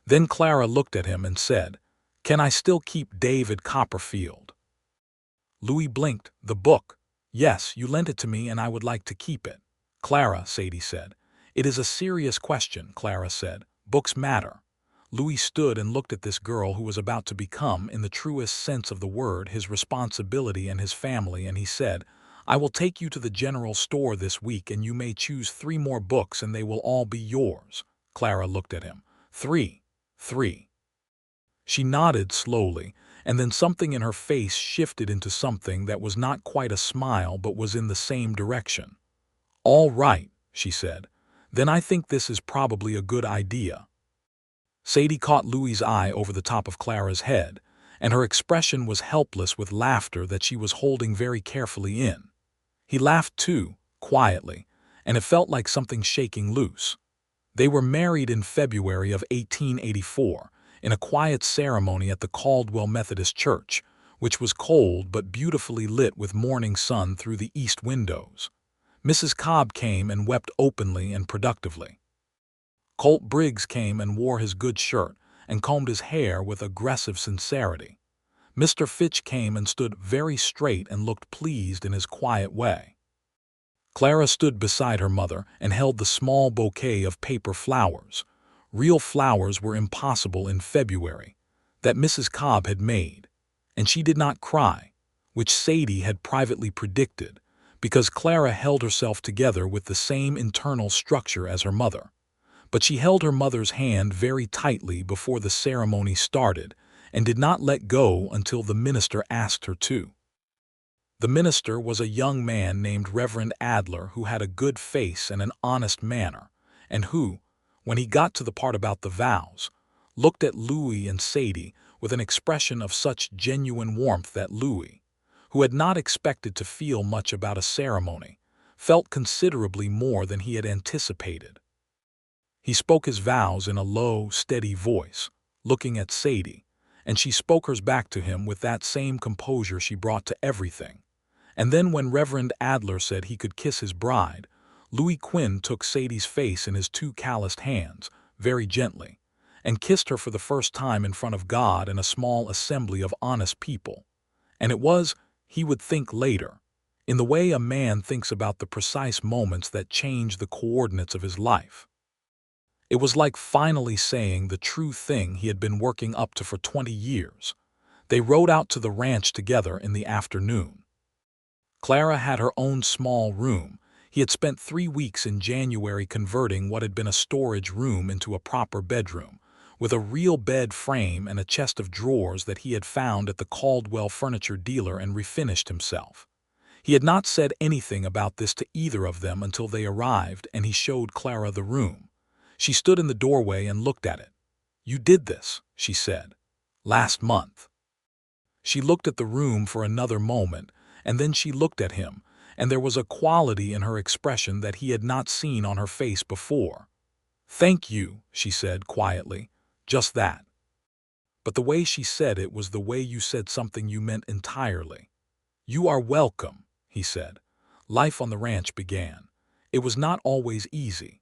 Then Clara looked at him and said, "Can I still keep David Copperfield?" Louis blinked. "The book? Yes, you lent it to me and I would like to keep it." "Clara," Sadie said. "It is a serious question," Clara said. "Books matter." Louis stood and looked at this girl who was about to become, in the truest sense of the word, his responsibility and his family, and he said, "I will take you to the general store this week and you may choose 3 more books and they will all be yours." Clara looked at him. Three. She nodded slowly, and then something in her face shifted into something that was not quite a smile but was in the same direction. "All right," she said. "Then I think this is probably a good idea." Sadie caught Louis's eye over the top of Clara's head, and her expression was helpless with laughter that she was holding very carefully in. He laughed too, quietly, and it felt like something shaking loose. They were married in February of 1884, in a quiet ceremony at the Caldwell Methodist Church, which was cold but beautifully lit with morning sun through the east windows. Mrs. Cobb came and wept openly and productively. Colt Briggs came and wore his good shirt and combed his hair with aggressive sincerity. Mr. Fitch came and stood very straight and looked pleased in his quiet way. Clara stood beside her mother and held the small bouquet of paper flowers. Real flowers were impossible in February, that Mrs. Cobb had made, and she did not cry, which Sadie had privately predicted, because Clara held herself together with the same internal structure as her mother. But she held her mother's hand very tightly before the ceremony started and did not let go until the minister asked her to. The minister was a young man named Reverend Adler who had a good face and an honest manner, and who, when he got to the part about the vows, looked at Louis and Sadie with an expression of such genuine warmth that Louis, who had not expected to feel much about a ceremony, felt considerably more than he had anticipated. He spoke his vows in a low, steady voice, looking at Sadie, and she spoke hers back to him with that same composure she brought to everything. And then when Reverend Adler said he could kiss his bride, Louis Quinn took Sadie's face in his 2 calloused hands, very gently, and kissed her for the first time in front of God and a small assembly of honest people. And it was, he would think later, in the way a man thinks about the precise moments that change the coordinates of his life. It was like finally saying the true thing he had been working up to for 20 years. They rode out to the ranch together in the afternoon. Clara had her own small room. He had spent 3 weeks in January converting what had been a storage room into a proper bedroom, with a real bed frame and a chest of drawers that he had found at the Caldwell furniture dealer and refinished himself. He had not said anything about this to either of them until they arrived and he showed Clara the room. She stood in the doorway and looked at it. "You did this," she said, "last month." She looked at the room for another moment, and then she looked at him, and there was a quality in her expression that he had not seen on her face before. "Thank you," she said quietly, "just that." But the way she said it was the way you said something you meant entirely. "You are welcome," he said. Life on the ranch began. It was not always easy.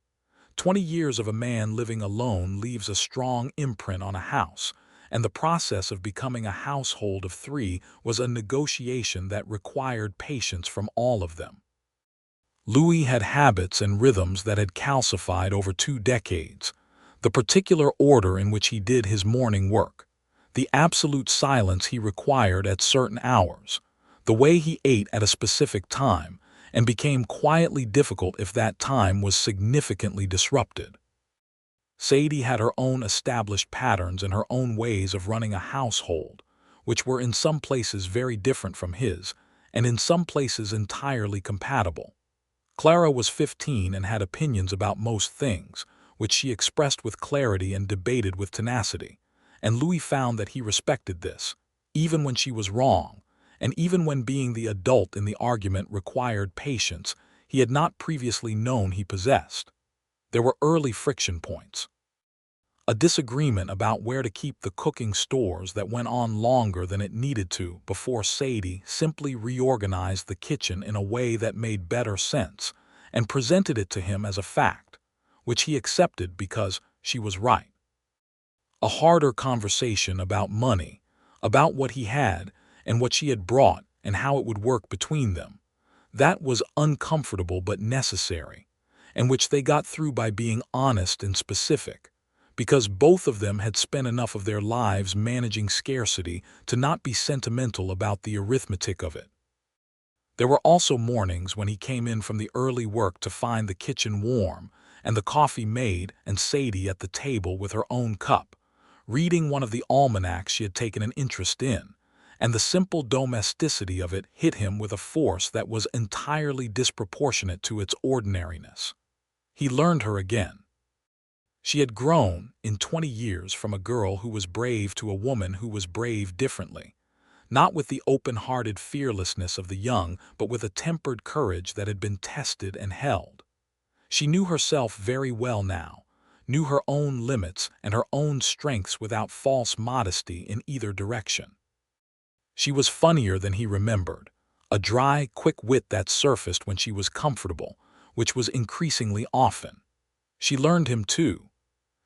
20 years of a man living alone leaves a strong imprint on a house, and the process of becoming a household of three was a negotiation that required patience from all of them. Louis had habits and rhythms that had calcified over 2 decades. The particular order in which he did his morning work, the absolute silence he required at certain hours, the way he ate at a specific time, and became quietly difficult if that time was significantly disrupted. Sadie had her own established patterns and her own ways of running a household, which were in some places very different from his, and in some places entirely compatible. Clara was 15 and had opinions about most things, which she expressed with clarity and debated with tenacity, and Louis found that he respected this, even when she was wrong, and even when being the adult in the argument required patience he had not previously known he possessed. There were early friction points. A disagreement about where to keep the cooking stores that went on longer than it needed to before Sadie simply reorganized the kitchen in a way that made better sense and presented it to him as a fact, which he accepted because she was right. A harder conversation about money, about what he had and what she had brought and how it would work between them. That was uncomfortable but necessary, and which they got through by being honest and specific, because both of them had spent enough of their lives managing scarcity to not be sentimental about the arithmetic of it. There were also mornings when he came in from the early work to find the kitchen warm and the coffee made and Sadie at the table with her own cup, reading one of the almanacs she had taken an interest in, and the simple domesticity of it hit him with a force that was entirely disproportionate to its ordinariness. He learned her again. She had grown, in 20 years, from a girl who was brave to a woman who was brave differently, not with the open-hearted fearlessness of the young, but with a tempered courage that had been tested and held. She knew herself very well now, knew her own limits and her own strengths without false modesty in either direction. She was funnier than he remembered, a dry, quick wit that surfaced when she was comfortable, which was increasingly often. She learned him too.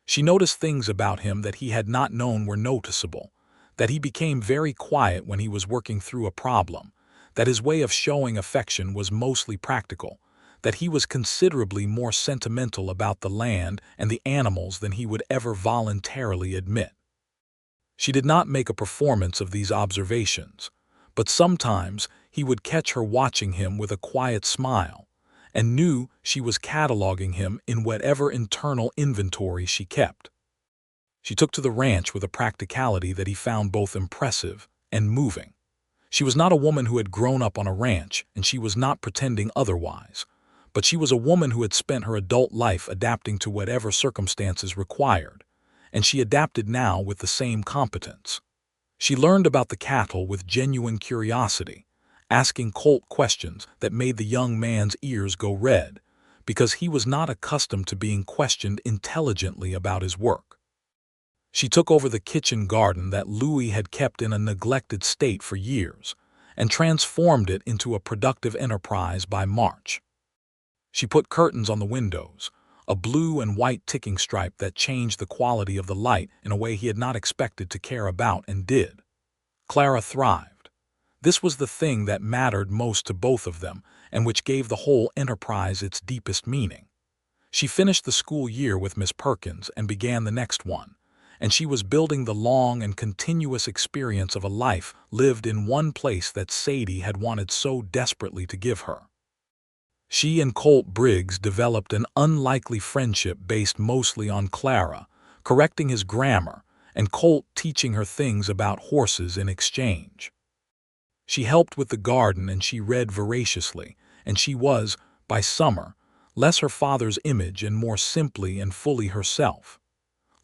She noticed things about him that he had not known were noticeable, that he became very quiet when he was working through a problem, that his way of showing affection was mostly practical, that he was considerably more sentimental about the land and the animals than he would ever voluntarily admit. She did not make a performance of these observations, but sometimes he would catch her watching him with a quiet smile, and knew she was cataloging him in whatever internal inventory she kept. She took to the ranch with a practicality that he found both impressive and moving. She was not a woman who had grown up on a ranch, and she was not pretending otherwise, but she was a woman who had spent her adult life adapting to whatever circumstances required, and she adapted now with the same competence. She learned about the cattle with genuine curiosity, asking Colt questions that made the young man's ears go red, because he was not accustomed to being questioned intelligently about his work. She took over the kitchen garden that Louis had kept in a neglected state for years, and transformed it into a productive enterprise by March. She put curtains on the windows, a blue and white ticking stripe that changed the quality of the light in a way he had not expected to care about and did. Clara thrived. This was the thing that mattered most to both of them and which gave the whole enterprise its deepest meaning. She finished the school year with Miss Perkins and began the next one, and she was building the long and continuous experience of a life lived in one place that Sadie had wanted so desperately to give her. She and Colt Briggs developed an unlikely friendship based mostly on Clara correcting his grammar and Colt teaching her things about horses in exchange. She helped with the garden and she read voraciously, and she was, by summer, less her father's image and more simply and fully herself.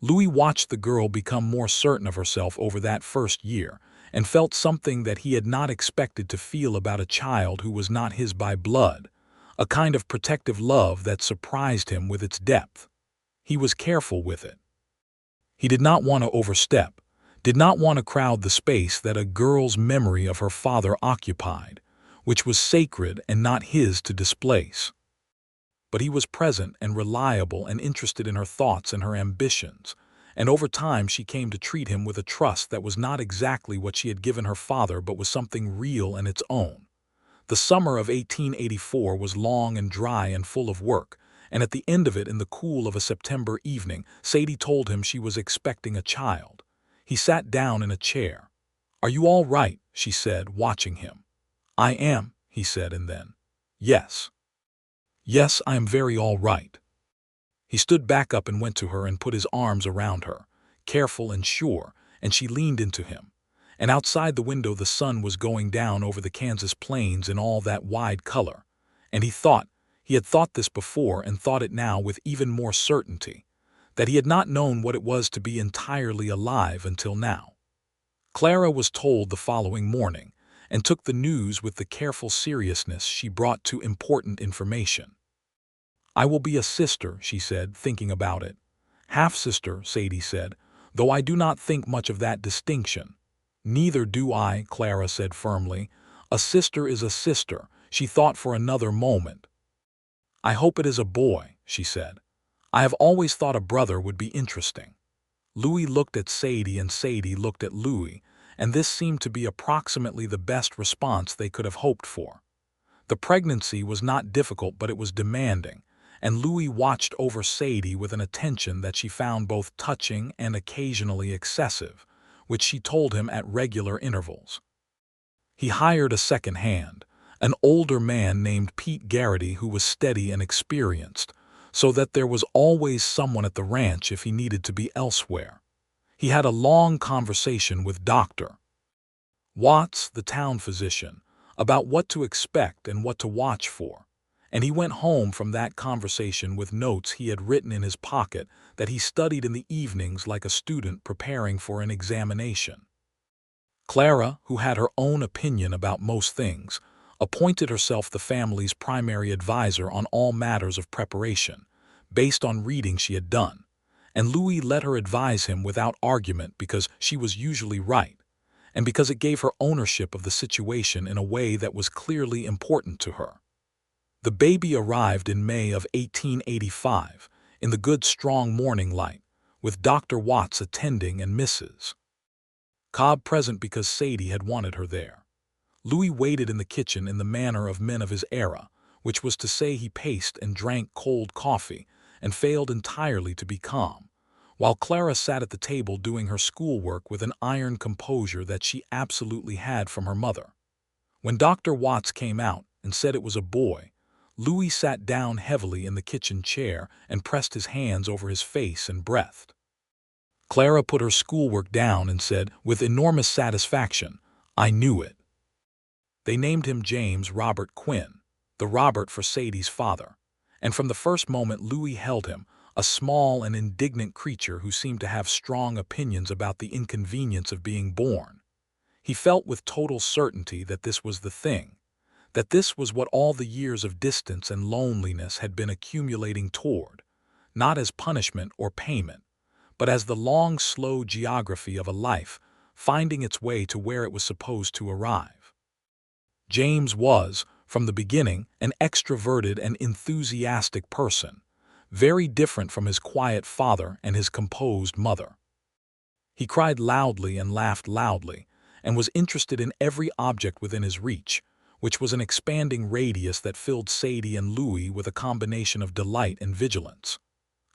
Louis watched the girl become more certain of herself over that first year and felt something that he had not expected to feel about a child who was not his by blood, a kind of protective love that surprised him with its depth. He was careful with it. He did not want to overstep, did not want to crowd the space that a girl's memory of her father occupied, which was sacred and not his to displace. But he was present and reliable and interested in her thoughts and her ambitions, and over time she came to treat him with a trust that was not exactly what she had given her father but was something real and its own. The summer of 1884 was long and dry and full of work, and at the end of it, in the cool of a September evening, Sadie told him she was expecting a child. He sat down in a chair. "Are you all right?" she said, watching him. "I am," he said, and then, "Yes. Yes, I am very all right." He stood back up and went to her and put his arms around her, careful and sure, and she leaned into him. And outside the window the sun was going down over the Kansas plains in all that wide color. And he had thought this before and thought it now with even more certainty, that he had not known what it was to be entirely alive until now. Clara was told the following morning, and took the news with the careful seriousness she brought to important information. "I will be a sister," she said, thinking about it. "Half-sister," Sadie said, "though I do not think much of that distinction." "Neither do I," Clara said firmly. "A sister is a sister." She thought for another moment. "I hope it is a boy," she said. "I have always thought a brother would be interesting." Louis looked at Sadie and Sadie looked at Louis, and this seemed to be approximately the best response they could have hoped for. The pregnancy was not difficult, but it was demanding, and Louis watched over Sadie with an attention that she found both touching and occasionally excessive, which she told him at regular intervals. He hired a second hand, an older man named Pete Garrity who was steady and experienced, so that there was always someone at the ranch if he needed to be elsewhere. He had a long conversation with Dr. Watts, the town physician, about what to expect and what to watch for, and he went home from that conversation with notes he had written in his pocket that he studied in the evenings like a student preparing for an examination. Clara, who had her own opinion about most things, appointed herself the family's primary advisor on all matters of preparation, based on reading she had done, and Louis let her advise him without argument because she was usually right, and because it gave her ownership of the situation in a way that was clearly important to her. The baby arrived in May of 1885, in the good strong morning light, with Dr. Watts attending and Mrs. Cobb present because Sadie had wanted her there. Louis waited in the kitchen in the manner of men of his era, which was to say he paced and drank cold coffee and failed entirely to be calm, while Clara sat at the table doing her schoolwork with an iron composure that she absolutely had from her mother. When Dr. Watts came out and said it was a boy, Louis sat down heavily in the kitchen chair and pressed his hands over his face and breathed. Clara put her schoolwork down and said, with enormous satisfaction, "I knew it." They named him James Robert Quinn, the Robert for Sadie's father, and from the first moment Louis held him, a small and indignant creature who seemed to have strong opinions about the inconvenience of being born. He felt with total certainty that this was the thing, that this was what all the years of distance and loneliness had been accumulating toward, not as punishment or payment, but as the long, slow geography of a life finding its way to where it was supposed to arrive. James was, from the beginning, an extroverted and enthusiastic person, very different from his quiet father and his composed mother. He cried loudly and laughed loudly, and was interested in every object within his reach, which was an expanding radius that filled Sadie and Louis with a combination of delight and vigilance.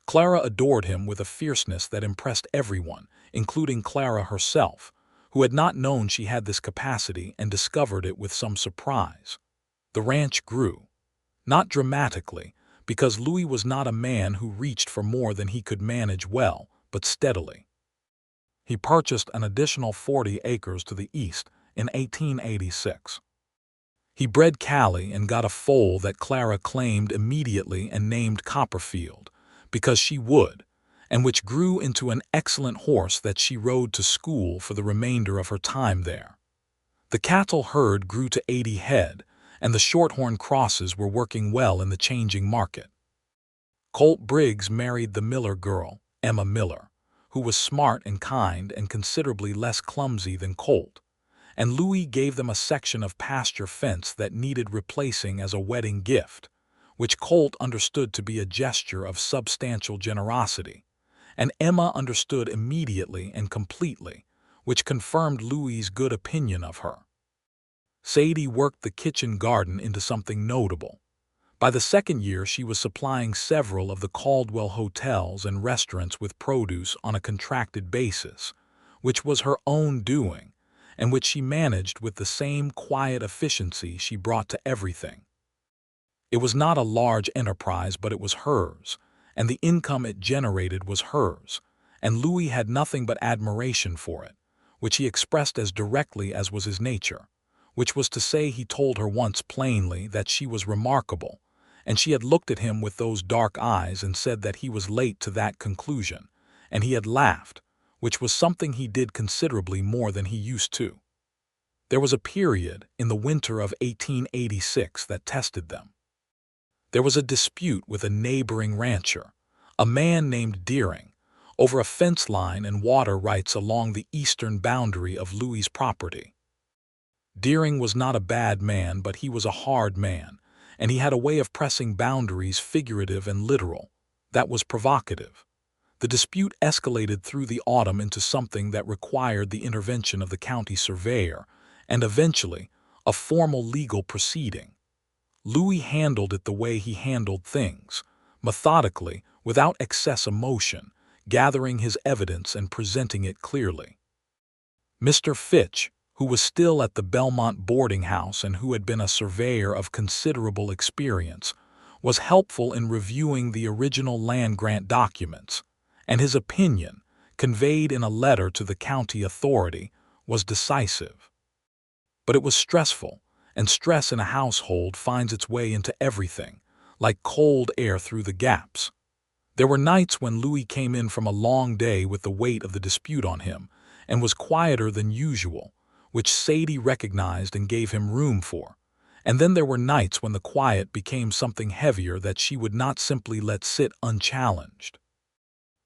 Clara adored him with a fierceness that impressed everyone, including Clara herself, who had not known she had this capacity and discovered it with some surprise. The ranch grew. Not dramatically, because Louis was not a man who reached for more than he could manage well, but steadily. He purchased an additional 40 acres to the east in 1886. He bred Callie and got a foal that Clara claimed immediately and named Copperfield, because she would, and which grew into an excellent horse that she rode to school for the remainder of her time there. The cattle herd grew to 80 head, and the shorthorn crosses were working well in the changing market. Colt Briggs married the Miller girl, Emma Miller, who was smart and kind and considerably less clumsy than Colt, and Louis gave them a section of pasture fence that needed replacing as a wedding gift, which Colt understood to be a gesture of substantial generosity, and Emma understood immediately and completely, which confirmed Louis's good opinion of her. Sadie worked the kitchen garden into something notable. By the second year, she was supplying several of the Caldwell hotels and restaurants with produce on a contracted basis, which was her own doing, and which she managed with the same quiet efficiency she brought to everything. It was not a large enterprise, but it was hers, and the income it generated was hers, and Louis had nothing but admiration for it, which he expressed as directly as was his nature, which was to say, he told her once plainly that she was remarkable, and she had looked at him with those dark eyes and said that he was late to that conclusion, and he had laughed, which was something he did considerably more than he used to. There was a period in the winter of 1886 that tested them. There was a dispute with a neighboring rancher, a man named Deering, over a fence line and water rights along the eastern boundary of Louis's property. Deering was not a bad man, but he was a hard man, and he had a way of pressing boundaries, figurative and literal, that was provocative. The dispute escalated through the autumn into something that required the intervention of the county surveyor, and eventually a formal legal proceeding. Louis handled it the way he handled things, methodically, without excess emotion, gathering his evidence and presenting it clearly. Mr. Fitch, who was still at the Belmont boarding house and who had been a surveyor of considerable experience, was helpful in reviewing the original land grant documents, and his opinion, conveyed in a letter to the county authority, was decisive. But it was stressful, and stress in a household finds its way into everything, like cold air through the gaps. There were nights when Louis came in from a long day with the weight of the dispute on him, and was quieter than usual, which Sadie recognized and gave him room for. And then there were nights when the quiet became something heavier that she would not simply let sit unchallenged.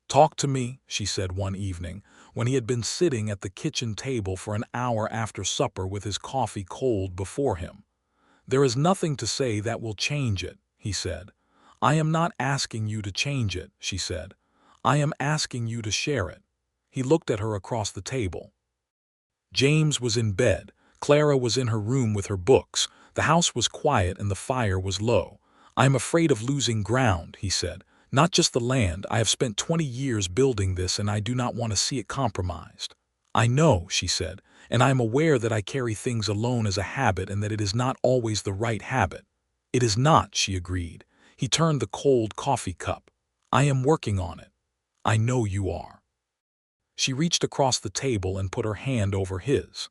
"Talk to me," she said one evening, when he had been sitting at the kitchen table for an hour after supper with his coffee cold before him. "There is nothing to say that will change it," he said. "I am not asking you to change it," she said. "I am asking you to share it." He looked at her across the table. James was in bed. Clara was in her room with her books. The house was quiet and the fire was low. "I am afraid of losing ground," he said. "Not just the land. I have spent 20 years building this and I do not want to see it compromised." "I know," she said, "and I am aware that I carry things alone as a habit and that it is not always the right habit." "It is not," she agreed. He turned the cold coffee cup. "I am working on it." "I know you are." She reached across the table and put her hand over his.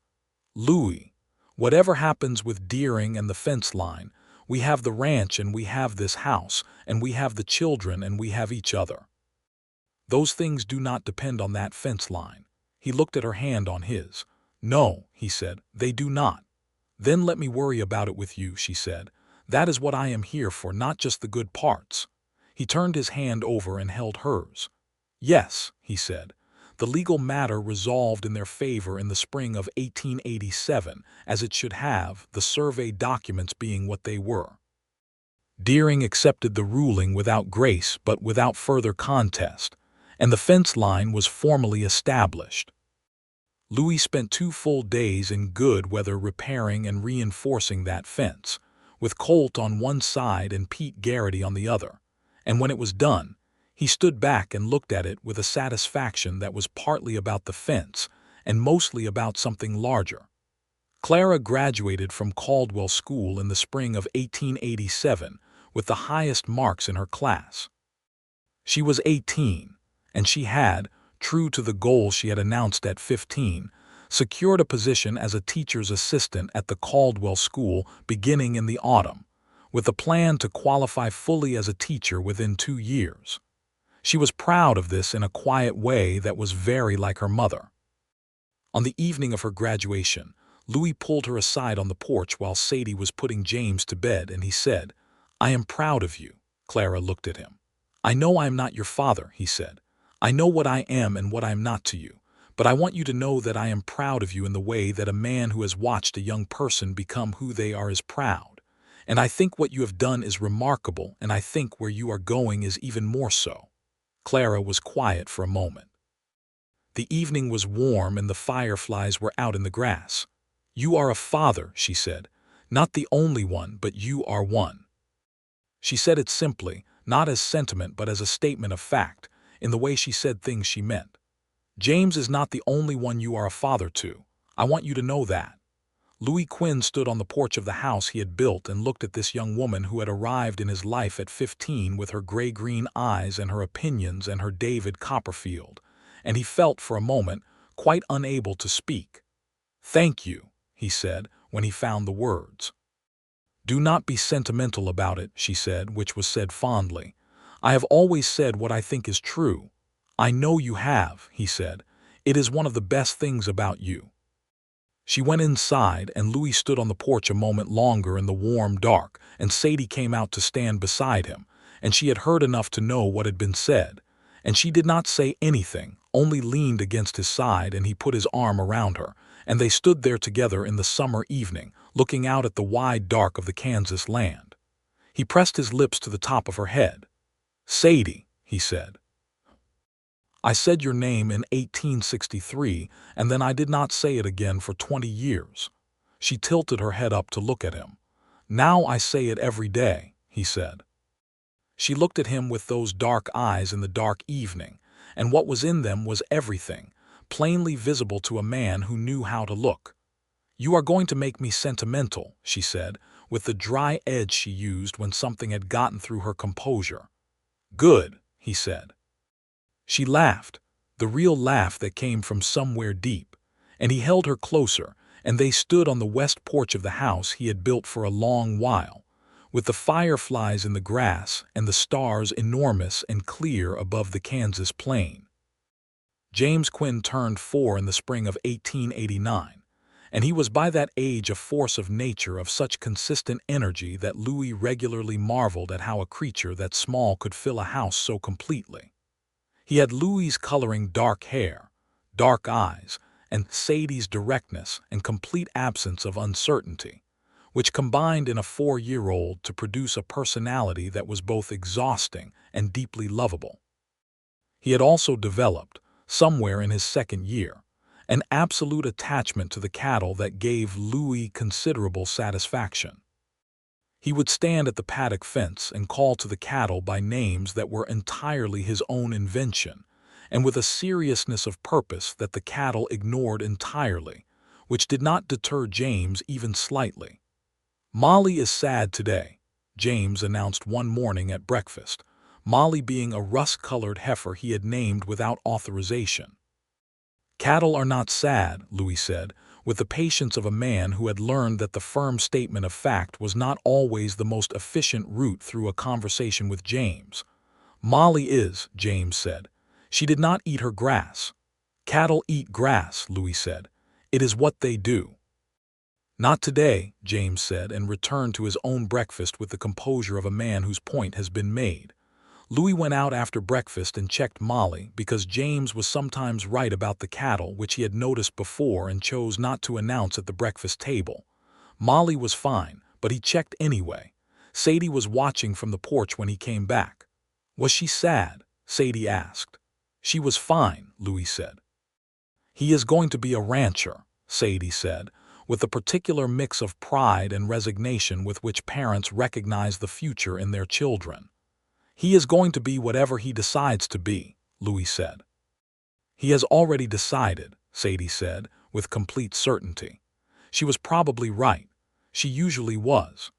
"Louis, whatever happens with Deering and the fence line, we have the ranch and we have this house, and we have the children and we have each other. Those things do not depend on that fence line." He looked at her hand on his. "No," he said, "they do not." "Then let me worry about it with you," she said. "That is what I am here for, not just the good parts." He turned his hand over and held hers. "Yes," he said. "The legal matter resolved in their favor in the spring of 1887, as it should have, the survey documents being what they were. Deering accepted the ruling without grace but without further contest, and the fence line was formally established. Louis spent 2 full days in good weather repairing and reinforcing that fence, with Colt on one side and Pete Garrity on the other, and when it was done, he stood back and looked at it with a satisfaction that was partly about the fence and mostly about something larger. Clara graduated from Caldwell School in the spring of 1887 with the highest marks in her class. She was 18, and she had, true to the goal she had announced at 15, secured a position as a teacher's assistant at the Caldwell School beginning in the autumn, with a plan to qualify fully as a teacher within 2 years. She was proud of this in a quiet way that was very like her mother. On the evening of her graduation, Louis pulled her aside on the porch while Sadie was putting James to bed, and he said, "I am proud of you." Clara looked at him. "I know I am not your father," he said. "I know what I am and what I am not to you, but I want you to know that I am proud of you in the way that a man who has watched a young person become who they are is proud. And I think what you have done is remarkable, and I think where you are going is even more so." Clara was quiet for a moment. The evening was warm and the fireflies were out in the grass. "You are a father," she said. "Not the only one, but you are one." She said it simply, not as sentiment but as a statement of fact. In the way she said things she meant. "James is not the only one you are a father to. I want you to know that." Louis Quinn stood on the porch of the house he had built and looked at this young woman who had arrived in his life at 15 with her gray-green eyes and her opinions and her David Copperfield, and he felt for a moment quite unable to speak. "Thank you," he said when he found the words. "Do not be sentimental about it," she said, which was said fondly. "I have always said what I think is true." "I know you have," he said. "It is one of the best things about you." She went inside, and Louis stood on the porch a moment longer in the warm dark, and Sadie came out to stand beside him, and she had heard enough to know what had been said. And she did not say anything, only leaned against his side, and he put his arm around her, and they stood there together in the summer evening, looking out at the wide dark of the Kansas land. He pressed his lips to the top of her head. "Sadie," he said. "I said your name in 1863, and then I did not say it again for 20 years. She tilted her head up to look at him. "Now I say it every day," he said. She looked at him with those dark eyes in the dark evening, and what was in them was everything, plainly visible to a man who knew how to look. "You are going to make me sentimental," she said, with the dry edge she used when something had gotten through her composure. "Good," he said. She laughed, the real laugh that came from somewhere deep, and he held her closer, and they stood on the west porch of the house he had built for a long while, with the fireflies in the grass and the stars enormous and clear above the Kansas plain. James Quinn turned 4 in the spring of 1889, and he was by that age a force of nature of such consistent energy that Louis regularly marveled at how a creature that small could fill a house so completely. He had Louis's coloring dark hair, dark eyes, and Sadie's directness and complete absence of uncertainty, which combined in a 4-year-old to produce a personality that was both exhausting and deeply lovable. He had also developed, somewhere in his 2nd year, an absolute attachment to the cattle that gave Louis considerable satisfaction. He would stand at the paddock fence and call to the cattle by names that were entirely his own invention, and with a seriousness of purpose that the cattle ignored entirely, which did not deter James even slightly. "Molly is sad today," James announced one morning at breakfast, Molly being a rust-colored heifer he had named without authorization. "Cattle are not sad," Louis said, with the patience of a man who had learned that the firm statement of fact was not always the most efficient route through a conversation with James. "Molly is," James said. "She did not eat her grass." "Cattle eat grass," Louis said. "It is what they do." "Not today," James said, and returned to his own breakfast with the composure of a man whose point has been made. Louis went out after breakfast and checked Molly because James was sometimes right about the cattle, which he had noticed before and chose not to announce at the breakfast table. Molly was fine, but he checked anyway. Sadie was watching from the porch when he came back. "Was she sad?" Sadie asked. "She was fine," Louis said. "He is going to be a rancher," Sadie said, with the particular mix of pride and resignation with which parents recognize the future in their children. "He is going to be whatever he decides to be," Louis said. "He has already decided," Sadie said, with complete certainty. She was probably right. She usually was.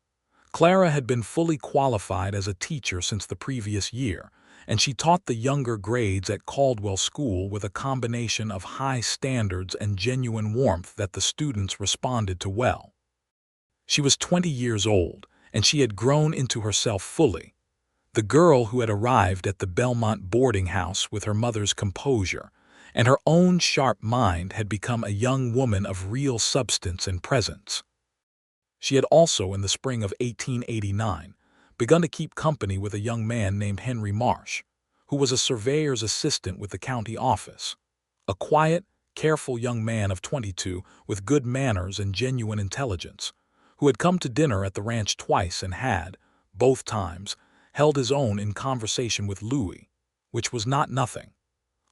Clara had been fully qualified as a teacher since the previous year, and she taught the younger grades at Caldwell School with a combination of high standards and genuine warmth that the students responded to well. She was 20 years old, and she had grown into herself fully. The girl who had arrived at the Belmont boarding house with her mother's composure and her own sharp mind had become a young woman of real substance and presence. She had also, in the spring of 1889, begun to keep company with a young man named Henry Marsh, who was a surveyor's assistant with the county office. A quiet, careful young man of 22 with good manners and genuine intelligence, who had come to dinner at the ranch twice and had, both times, held his own in conversation with Louis, which was not nothing.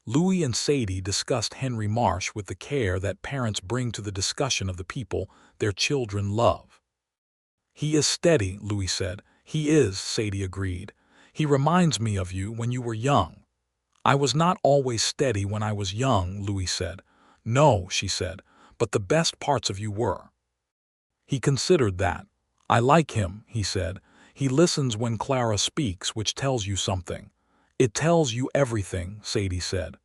Louis and Sadie discussed Henry Marsh with the care that parents bring to the discussion of the people their children love. "He is steady," Louis said. "He is," Sadie agreed. "He reminds me of you when you were young." "I was not always steady when I was young," Louis said. "No," she said, "but the best parts of you were." He considered that. "I like him," he said. "He listens when Clara speaks, which tells you something." "It tells you everything," Sadie said.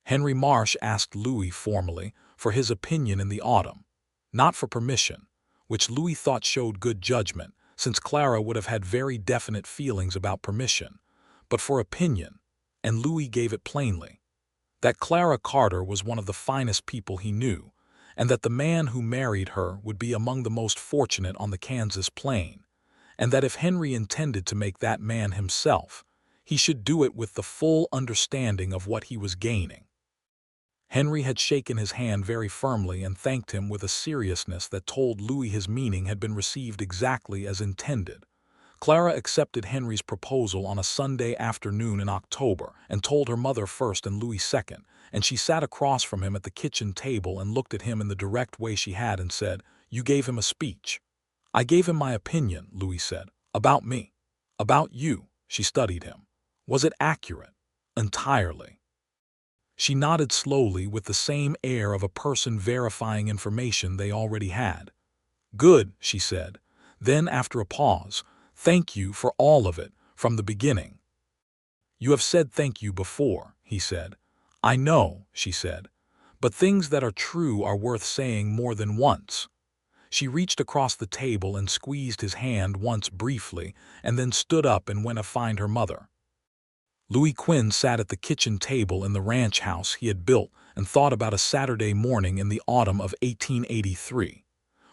Henry Marsh asked Louis formally for his opinion in the autumn, not for permission, which Louis thought showed good judgment, since Clara would have had very definite feelings about permission, but for opinion, and Louis gave it plainly. That Clara Carter was one of the finest people he knew, and that the man who married her would be among the most fortunate on the Kansas plain, and that if Henry intended to make that man himself, he should do it with the full understanding of what he was gaining. Henry had shaken his hand very firmly and thanked him with a seriousness that told Louis his meaning had been received exactly as intended. Clara accepted Henry's proposal on a Sunday afternoon in October and told her mother first and Louis second, and she sat across from him at the kitchen table and looked at him in the direct way she had and said, "You gave him a speech." "I gave him my opinion," Louis said. "About me." "About you." She studied him. "Was it accurate?" "Entirely." She nodded slowly with the same air of a person verifying information they already had. "Good," she said. Then, after a pause, "Thank you for all of it, from the beginning." "You have said thank you before," he said. "I know," she said. "But things that are true are worth saying more than once." She reached across the table and squeezed his hand once briefly, and then stood up and went to find her mother. Louis Quinn sat at the kitchen table in the ranch house he had built and thought about a Saturday morning in the autumn of 1883,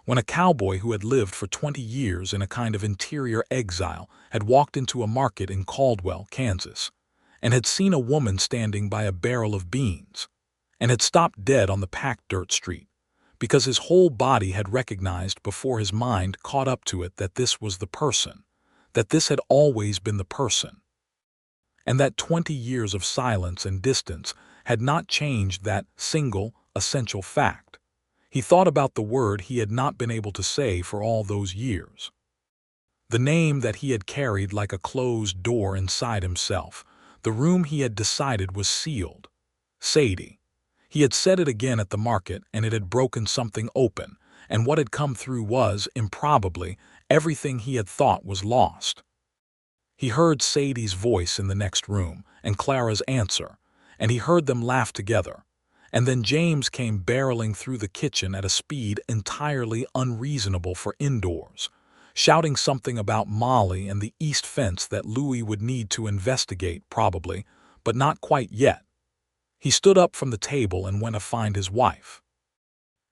when a cowboy who had lived for 20 years in a kind of interior exile had walked into a market in Caldwell, Kansas, and had seen a woman standing by a barrel of beans, and had stopped dead on the packed dirt street, because his whole body had recognized before his mind caught up to it that this was the person, that this had always been the person, and that 20 years of silence and distance had not changed that single, essential fact. He thought about the word he had not been able to say for all those years. The name that he had carried like a closed door inside himself, the room he had decided was sealed. Sadie. He had said it again at the market, and it had broken something open, and what had come through was, improbably, everything he had thought was lost. He heard Sadie's voice in the next room, and Clara's answer, and he heard them laugh together. And then James came barreling through the kitchen at a speed entirely unreasonable for indoors, shouting something about Molly and the east fence that Louis would need to investigate, probably, but not quite yet. He stood up from the table and went to find his wife.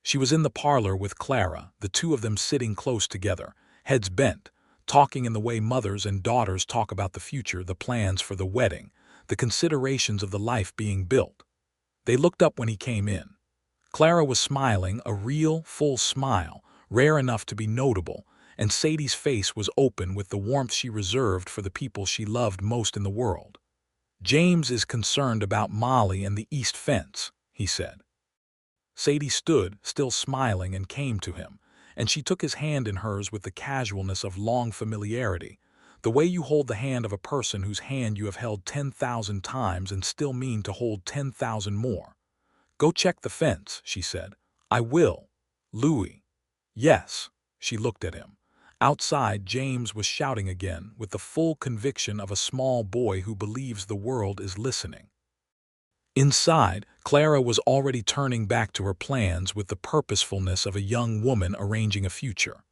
She was in the parlor with Clara, the two of them sitting close together, heads bent, talking in the way mothers and daughters talk about the future, the plans for the wedding, the considerations of the life being built. They looked up when he came in. Clara was smiling, a real, full smile, rare enough to be notable, and Sadie's face was open with the warmth she reserved for the people she loved most in the world. "James is concerned about Molly and the east fence," he said. Sadie stood, still smiling, and came to him, and she took his hand in hers with the casualness of long familiarity, the way you hold the hand of a person whose hand you have held 10,000 times and still mean to hold 10,000 more. "Go check the fence," she said. "I will." "Louis." "Yes." She looked at him. Outside, James was shouting again, with the full conviction of a small boy who believes the world is listening. Inside, Clara was already turning back to her plans with the purposefulness of a young woman arranging a future.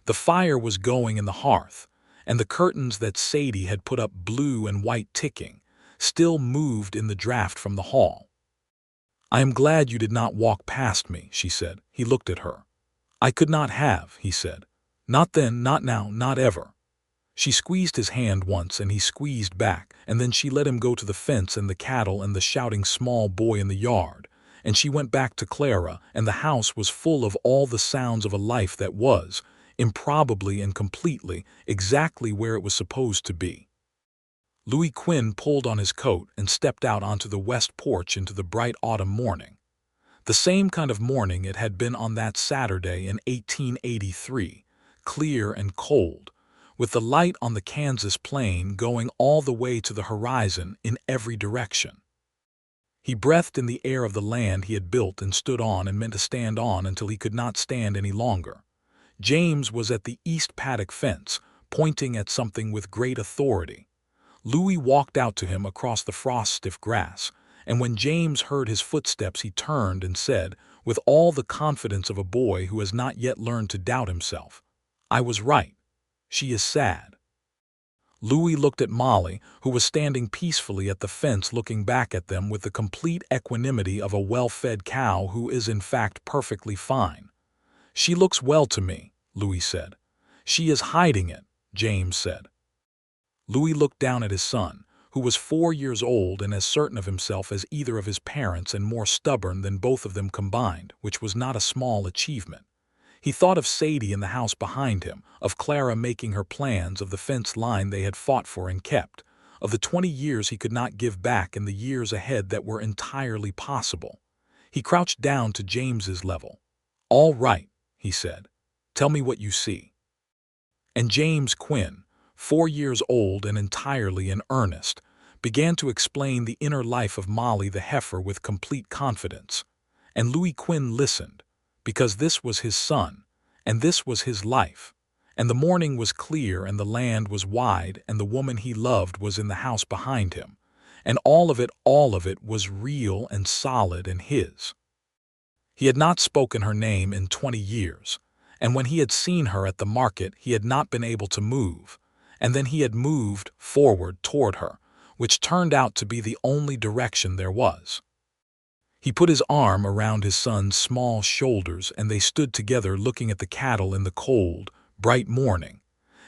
The fire was going in the hearth, and the curtains that Sadie had put up, blue and white ticking, still moved in the draft from the hall. "I am glad you did not walk past me," she said. He looked at her. "I could not have," he said. "Not then, not now, not ever." She squeezed his hand once, and he squeezed back, and then she let him go to the fence and the cattle and the shouting small boy in the yard, and she went back to Clara, and the house was full of all the sounds of a life that was, improbably and completely, exactly where it was supposed to be. Louis Quinn pulled on his coat and stepped out onto the west porch into the bright autumn morning. The same kind of morning it had been on that Saturday in 1883, clear and cold, with the light on the Kansas plain going all the way to the horizon in every direction. He breathed in the air of the land he had built and stood on and meant to stand on until he could not stand any longer. James was at the east paddock fence, pointing at something with great authority. Louis walked out to him across the frost-stiff grass, and when James heard his footsteps he turned and said, with all the confidence of a boy who has not yet learned to doubt himself, "I was right. She is sad." Louis looked at Molly, who was standing peacefully at the fence looking back at them with the complete equanimity of a well-fed cow who is in fact perfectly fine. "She looks well to me," Louis said. "She is hiding it," James said. Louis looked down at his son, who was 4 years old and as certain of himself as either of his parents and more stubborn than both of them combined, which was not a small achievement. He thought of Sadie in the house behind him, of Clara making her plans, of the fence line they had fought for and kept, of the 20 years he could not give back and the years ahead that were entirely possible. He crouched down to James's level. "All right," he said. "Tell me what you see." And James Quinn, 4 years old and entirely in earnest, began to explain the inner life of Molly the heifer with complete confidence. And Louis Quinn listened, because this was his son, and this was his life, and the morning was clear and the land was wide and the woman he loved was in the house behind him, and all of it was real and solid and his. He had not spoken her name in 20 years, and when he had seen her at the market he had not been able to move, and then he had moved forward toward her, which turned out to be the only direction there was. He put his arm around his son's small shoulders and they stood together looking at the cattle in the cold, bright morning,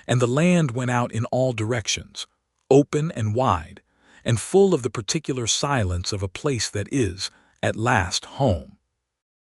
and the land went out in all directions, open and wide, and full of the particular silence of a place that is, at last, home.